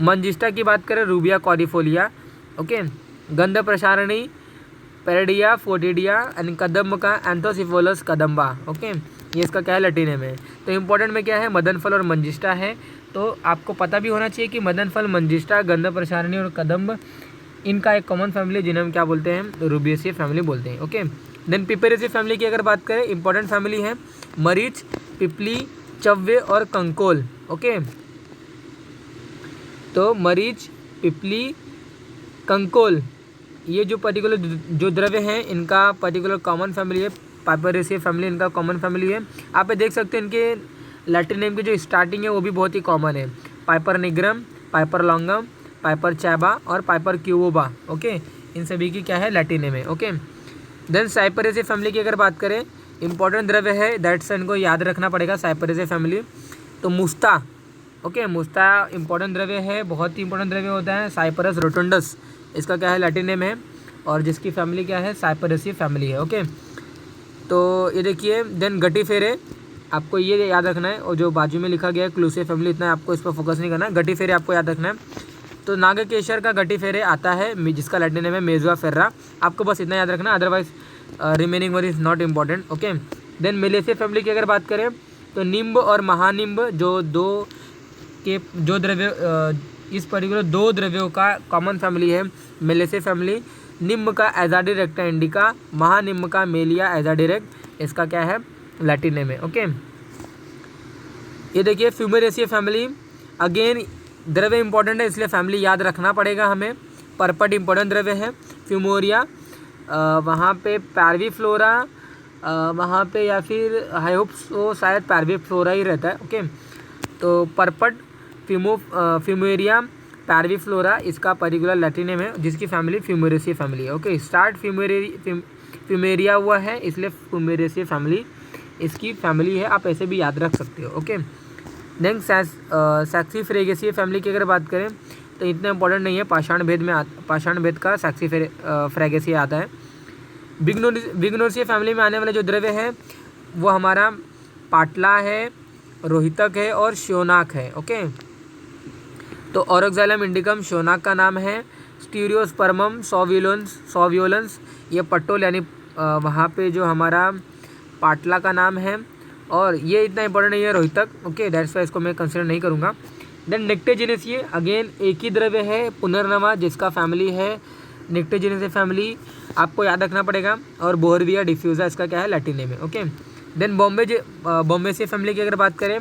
मंजिस्टा की बात करें, रूबिया कॉर्डिफोलिया। ओके, गंध प्रसारणी, पेरेडिया फोर्टिडिया, एंड कदम्ब का एंथोसिफोलस कदम्बा। ओके, ये इसका क्या है, लैटिन में। तो इंपॉर्टेंट में क्या है, मदन फल और मंजिस्टा है। तो आपको पता भी होना चाहिए कि मदन फल, मंजिस्टा, गंध प्रसारणी और कदम्ब, इनका एक कॉमन फैमिली जिन्हें हम क्या बोलते हैं, रुबिएसी फैमिली बोलते हैं। ओके, देन पिपेरेसी फैमिली की अगर बात करें, इंपॉर्टेंट फैमिली है, मरीच, पिपली, चव्वे और कंकोल। ओके, तो मरीच, पिपली, कंकोल, ये जो पर्टिकुलर जो द्रव्य हैं, इनका पर्टिकुलर कॉमन फैमिली है। पाइपरेसी फैमिली इनका कॉमन फैमिली है। आप ये देख सकते हैं इनके लैटिन नेम की जो स्टार्टिंग है वो भी बहुत ही कॉमन है, पाइपर निग्रम, पाइपर लॉन्गम, पाइपर चैबा और पाइपर क्यूबा। ओके, इन सभी की क्या है, लैटिन नेम है। ओके, देन साइपरेसी फैमिली की अगर बात करें, इंपॉर्टेंट द्रव्य है, दैट्स इनको याद रखना पड़ेगा साइपरेसी फैमिली। तो मुस्ता, ओके, मुस्ता इंपॉर्टेंट द्रव्य है, बहुत ही इंपॉर्टेंट द्रव्य होता है। साइपरस रोटुंडस इसका क्या है, लैटिन नेम है, और जिसकी फैमिली क्या है, साइपरेसी फैमिली है। ओके, तो ये देखिए, देन गटीफेरे, आपको ये याद रखना है, और जो बाजू में लिखा गया है क्लूसे फैमिली, इतना आपको इस पर फोकस नहीं करना है, गटीफेरे आपको याद रखना है। तो नागकेशर का गटीफेरे आता है, जिसका लैटिन नेम है मेजुआ फेर्रा, आपको बस इतना याद रखना, otherwise remaining one is not important. Okay, then Meliaceae family की अगर बात करें, तो निम्ब और महानिम्ब, जो द्रव्य इस पर्टिकुलर 2 द्रव्यों का कॉमन फैमिली है, मिलेसिए फैमिली। निम्ब का एजाडिरेक्टा इंडिका, महानिम्ब का मेलिया एजाडिरेक्ट, इसका क्या है, लैटिन नेम है। ओके, ये देखिए फ्यूमेरेसिए फैमिली, अगेन द्रव्य इंपॉर्टेंट है इसलिए फैमिली याद रखना पड़ेगा हमें। परपट इंपॉर्टेंट द्रव्य है। फ्यूमोरिया, वहाँ पे पैरवी फ्लोरा, वहाँ पे या फिर आई होप सो शायद पैरवी फ्लोरा ही रहता है। ओके, तो परपट, फ्यूमेरिया, पैरवी फ्लोरा, इसका पर्टिकुलर लैटिन नेम है, जिसकी फैमिली फ्यूमेरेसी फैमिली है। ओके, स्टार्ट फ्यूमेरिया हुआ है, इसलिए फ्यूमेरेसी फैमिली इसकी फैमिली है, आप ऐसे भी याद रख सकते हो। ओके, देन सैक्सीफ्रेगेसी फैमिली की अगर बात करें तो इतना इंपॉर्टेंट नहीं है, पाषाण भेद का सैक्सीफ्रेगेसी आता है। बिग्नोसिया फैमिली में आने वाले जो द्रव्य है वो हमारा पाटला है, रोहितक है और श्योनाक है। ओके, तो ऑरोक्साइलम इंडिकम श्योनाक का नाम है। स्टीरियोस्पर्मम सोवियोलेंस, ये पट्टोल यानी वहाँ पे जो हमारा पाटला का नाम है, और ये इतना इंपॉर्टेंट नहीं है, रोहितक। ओके, दैट्स वाई इसको मैं कंसिडर नहीं करूँगा। देन निक्टेजिनेसी, अगेन एक ही द्रव्य है, पुनर्नवा, जिसका फैमिली है निक्टेजिनेसी फैमिली, आपको याद रखना पड़ेगा। और बोहरविया डिफ्यूजा, इसका क्या है, लैटिन नेम है। ओके, देन बॉम्बेसी फैमिली की अगर बात करें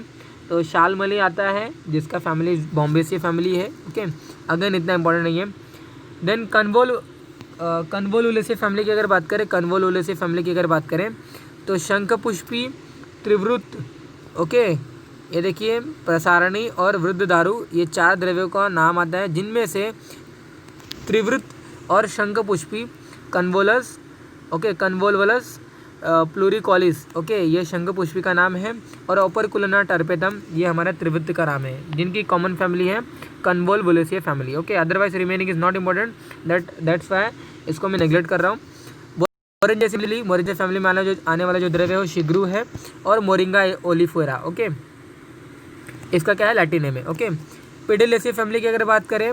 तो शालमली आता है, जिसका फैमिली बॉम्बेसी फैमिली है। ओके, अगेन इतना इंपॉर्टेंट नहीं है। देन कन्वोलुलेसी फैमिली की अगर बात करें तो शंखपुष्पी, त्रिवृत्त, ओके, ये देखिए प्रसारणी और वृद्धदारु, ये 4 द्रव्यों का नाम आता है, जिनमें से त्रिवृत्त और शंखपुष्पी, कन्वोलस, ओके, कन्वोल्वलस, प्लूरिकॉलिस, ओके, ये शंखपुष्पी का नाम है। और ओपरकुलना टर्पेटम, ये हमारा त्रिवृत्त का नाम है, जिनकी कॉमन फैमिली है Convolvulaceae family. Okay, otherwise remaining is not important, that's why इसको मैं नेग्लेक्ट कर रहा हूँ। मोरिंजा फैमिली में आने वाला जो द्रव्य है वो शिग्रू है, और मोरिंगा ओलिफेरा। ओके, इसका क्या है, लैटिन नेम है। ओके, पेडेलेसी फैमिली की अगर बात करें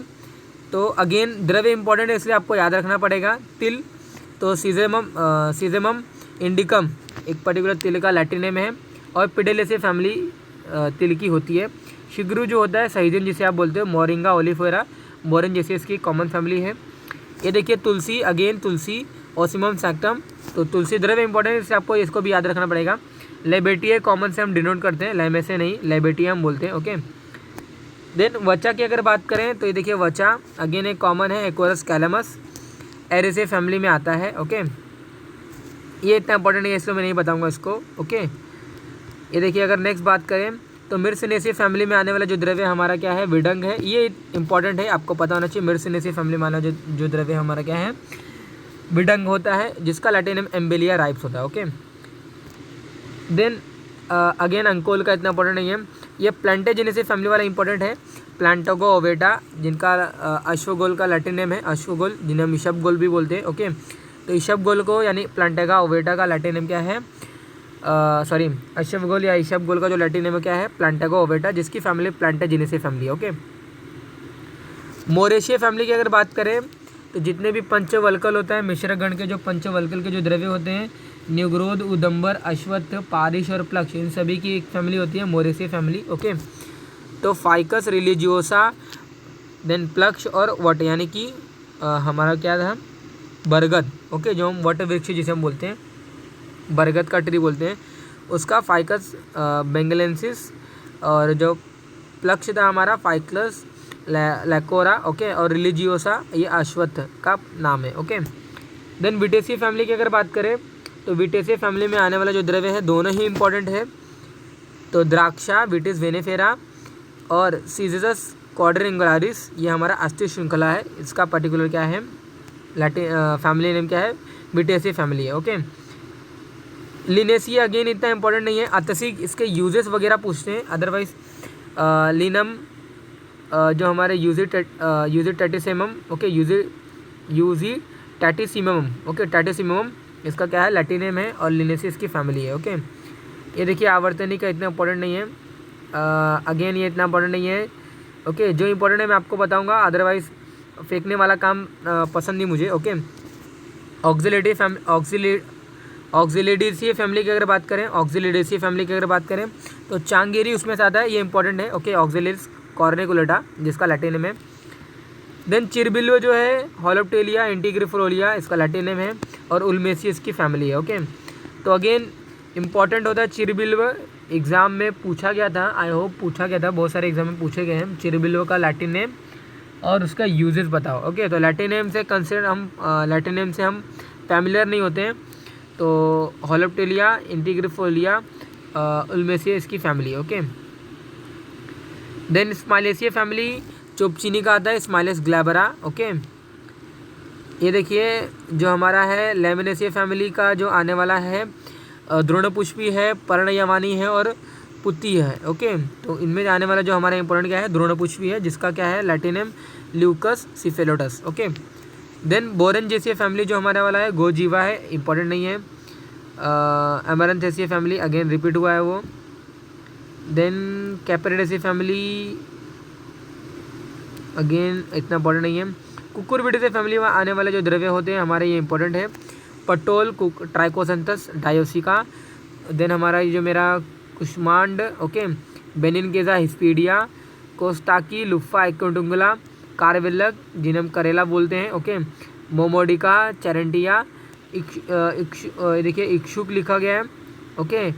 तो अगेन द्रव्य इंपॉर्टेंट है इसलिए आपको याद रखना पड़ेगा। तिल, तो सीजेमम इंडिकम एक पर्टिकुलर तिल का लैटिन नेम है, और पेडेलेसी फैमिली तिल की होती है। शिग्रू जो होता है सहीजन जिसे आप बोलते हो, मोरिंगा ओलिफेरा, मोरन जैसे इसकी कॉमन फैमिली है। ये देखिए तुलसी, अगेन तुलसी, ओसिमम सैक्टम, तो तुलसी द्रव्य इंपॉर्टेंट है इससे आपको इसको भी याद रखना पड़ेगा। लेबेटिया कॉमन से हम डिनोट करते हैं, लैमे से नहीं, लेबेटिया हम बोलते हैं। ओके, देन वचा की अगर बात करें तो ये देखिए वचा, अगेन एक कॉमन है, एक्वरस कैलमस, एरेसे फैमिली में आता है। ओके, ये इतना इंपॉर्टेंट नहीं है इसलिए मैं नहीं बताऊंगा इसको। ओके, ये देखिए अगर नेक्स्ट बात करें तो मिर्सिनेसी फैमिली में आने वाला जो द्रव्य हमारा क्या है, विडंग है, ये इंपॉर्टेंट है, आपको पता होना चाहिए। मिर्सिनेसी फैमिली में आने जो द्रव्य हमारा क्या है, विडंग होता है, जिसका लैटिन नेम एम्बेलिया राइप्स होता है। ओके, देन अगेन अंकोल का इतना इंपॉर्टेंट नहीं है। ये प्लांटेजेनेसी फैमिली वाला इंपॉर्टेंट है। प्लांटोगो ओवेटा, जिनका अश्वगोल का लैटिन नेम है अश्वगोल, जिन्हें हम ईशबगोल भी बोलते हैं। ओके, तो ईशबगोल को यानी प्लांटेगा ओवेटा का लैटिन नेम क्या है, सॉरी अश्वगोल या ईशबगोल का जो लैटिन नेम क्या है, प्लांटेगा ओवेटा, जिसकी फैमिली प्लांटेजेनेसी फैमिली है। ओके, मोरेशिया फैमिली की अगर बात करें तो जितने भी पंचवल्कल होता है, मिश्रगण के जो पंचवल्कल के जो द्रव्य होते हैं, न्यूग्रोध, उदंबर, अश्वत्थ, पारिश और प्लक्ष, इन सभी की एक फैमिली होती है मोरेशिया फैमिली। ओके, तो फाइकस रिलीजियोसा, देन प्लक्ष और वट, यानी कि हमारा क्या था, बरगद। ओके, जो हम वट वृक्ष जिसे हम बोलते हैं, बरगद का ट्री बोलते हैं, उसका फाइकस बेंगलेंसिस, और जो प्लक्ष था हमारा फाइकलस लैकोरा। ओके, और रिलीजियोसा ये अश्वत्थ का नाम है। ओके, देन विटेसी फैमिली की अगर बात करें तो विटेसी फैमिली में आने वाला जो द्रव्य है दोनों ही इंपॉर्टेंट है। तो द्राक्षा विटिस वेनेफेरा और सीजेसस क्वाड्रिंगुलारिस, ये हमारा अस्थि श्रृंखला है, इसका पर्टिकुलर क्या है, लैटिन फैमिली नेम क्या है, विटेसी फैमिली है। ओके, लिनेसिया अगेन इतना इंपॉर्टेंट नहीं है, अतसी इसके यूजेस वगैरह पूछते हैं। अदरवाइज लिनम जो हमारे यूजी टेटिसिमम, ओके, यूजी टैटिसिमम, ओके, टैटिसिमम इसका क्या है, लैटिन नेम है, और लिनेसी इसकी फैमिली है। ओके, ये देखिए आवर्तनी का इतना इंपॉर्टेंट नहीं है, अगेन ये इतना इंपॉर्टेंट नहीं है। ओके, जो इंपॉर्टेंट है मैं आपको बताऊंगा, अदरवाइज फेंकने वाला काम पसंद नहीं मुझे। ओके, ऑक्सिलिडेसी फैमिली की अगर बात करें, ऑक्सिलिडेसी फैमिली की अगर बात करें तो चांगेरी उसमें से आता है, ये इंपॉर्टेंट है। ओके, ऑक्सिलिड्स कॉर्निकुलेटा, जिसका लैटिन नेम है। देन चिरबिल्लो जो है हॉलोप्टेलिया इंटीग्रिफोलिया, इसका लैटिन नेम है, और उल्मेसी इसकी फैमिली है। ओके, तो अगेन इंपॉर्टेंट होता है चिरबिल्व, एग्जाम में पूछा गया था, आई होप पूछा गया था, बहुत सारे एग्जाम में पूछे गए हैं, चिरबिल्व का लैटिन नेम और उसका यूजेस बताओ। ओके, तो लैटिन नेम से कंसिडर हम लैटिन नेम से हम फैमिलियर नहीं होते हैं, तो हॉलोप्टेलिया इंटीग्रिफोलिया उल्मेसिया इसकी फैमिली है। ओके, देन स्माइलेसिया फैमिली चोपचीनी का आता है, स्माइलेस ग्लैबरा। ओके, ये देखिए जो हमारा है लेमिनेसिया फैमिली का जो आने वाला है, द्रोणपुष्पी है, पर्णयवानी है और पुत्ती है। ओके, तो इनमें आने वाला जो हमारा इंपॉर्टेंट क्या है, द्रोणपुष्पी है, जिसका क्या है Latin name Leucas cephalotes. Okay, then Boraginaceae family जो हमारे वाला है गोजीवा है, इंपॉर्टेंट नहीं है। एमरंथेसिया फैमिली अगेन रिपीट हुआ है वो। देन कैपरिडेसी फैमिली अगेन इतना इंपॉर्टेंट नहीं है। कुकुरबिटेसी फैमिली में आने वाले जो द्रव्य होते हैं हमारे ये इंपॉर्टेंट है, पटोल, ट्राइकोसेंथस, डायोसिका। देन हमारा ये जो मेरा कुष्मांड, ओके, बेनिनकेजा हिस्पीडिया, कोस्टाकी, लुफ्फा एक्कोटुंगुला, कारविल्लक जिन्हें हम करेला बोलते हैं। ओके, मोमोडिका, चैरेंटिया, देखिए इक्शुक लिखा गया है। ओके,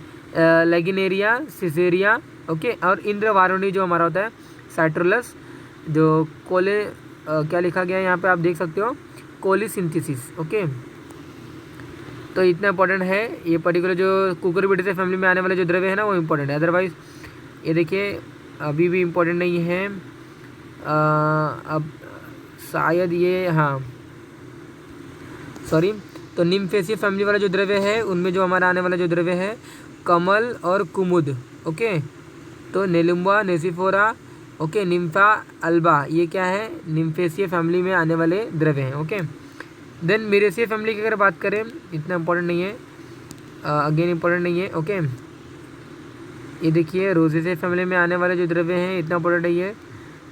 लेगिनेरिया, सिसेरिया। ओके, और इंद्रवारुणी जो हमारा होता है साइट्रोलस, जो कोले क्या लिखा गया है यहाँ पे आप देख सकते हो, कोलिसिंथेसिस। ओके, तो इतना इंपॉर्टेंट है ये पर्टिकुलर जो कुकुरबिटेसी फैमिली में आने वाले जो द्रव्य है ना वो इंपॉर्टेंट है। अदरवाइज ये देखिए अभी भी इम्पोर्टेंट नहीं है। अब शायद ये, हाँ सॉरी, तो निम्फेसिया फैमिली वाला जो द्रव्य है उनमें जो हमारा आने वाला जो द्रव्य है कमल और कुमुद। ओके, तो नेलुम्बा, नेसिफोरा, ओके, निम्फा, अल्बा, ये क्या है निम्फेसिया फैमिली में आने वाले द्रव्य हैं। ओके, देन मिरेसिया फैमिली की अगर बात करें इतना इंपॉर्टेंट नहीं है, अगेन इंपॉर्टेंट नहीं है। ओके, ये देखिए रोजेसिया फैमिली में आने वाले जो द्रव्य हैं इतना इंपॉर्टेंट नहीं है।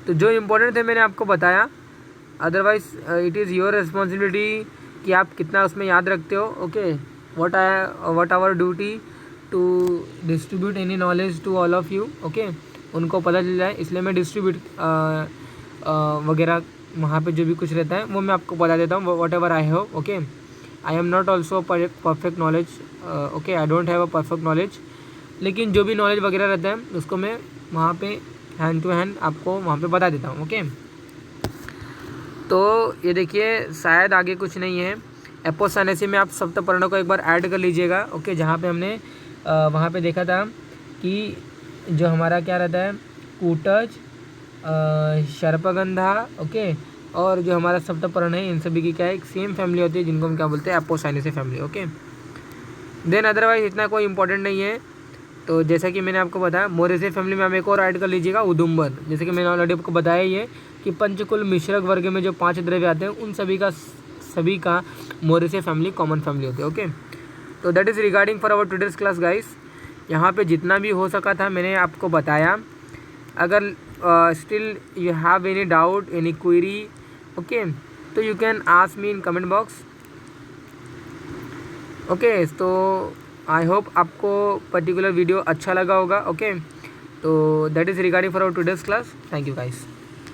तो जो इम्पोर्टेंट थे मैंने आपको बताया, otherwise it is your responsibility कि आप कितना उसमें याद रखते हो। Okay, what our duty to distribute any knowledge to all of you. Okay, उनको पता चल जाए इसलिए मैं डिस्ट्रीब्यूट वगैरह वहाँ पे जो भी कुछ रहता है वो मैं आपको बता देता हूँ, what ever I have. Okay, I am not also perfect knowledge. Okay, I don't have a perfect knowledge, लेकिन जो भी नॉलेज वगैरह रहता है उसको मैं वहाँ पे हैंड टू हैंड आपको वहाँ पे बता देता हूँ। ओके, तो ये देखिए शायद आगे कुछ नहीं है। एपोसाइनेसी में आप सप्तपर्णों को एक बार ऐड कर लीजिएगा। ओके, जहाँ पे हमने वहाँ पे देखा था कि जो हमारा क्या रहता है कूटज, सर्पगंधा, ओके, और जो हमारा सप्तपर्ण है इन सभी की क्या है एक सेम फैमिली होती है जिनको हम क्या बोलते हैं apocynaceae family. Okay, then otherwise इतना कोई इंपॉर्टेंट नहीं है। तो जैसा कि मैंने आपको बताया मोरेसी फैमिली में आप एक और ऐड कर लीजिएगा उदुम्बर। जैसे कि मैंने ऑलरेडी आपको बताया ही है कि पंचकुल मिश्रक वर्ग में जो 5 द्रव्य आते हैं उन सभी का मोरेसी फैमिली कॉमन फैमिली होती है। ओके, तो that is regarding for our today's class guys. यहाँ पे जितना भी हो सका था मैंने आपको बताया। अगर still you have any doubt any query okay, तो you can ask me in comment box. Okay, तो आई होप आपको पर्टिकुलर वीडियो अच्छा लगा होगा। ओके, तो that is regarding for our today's class. Thank you guys.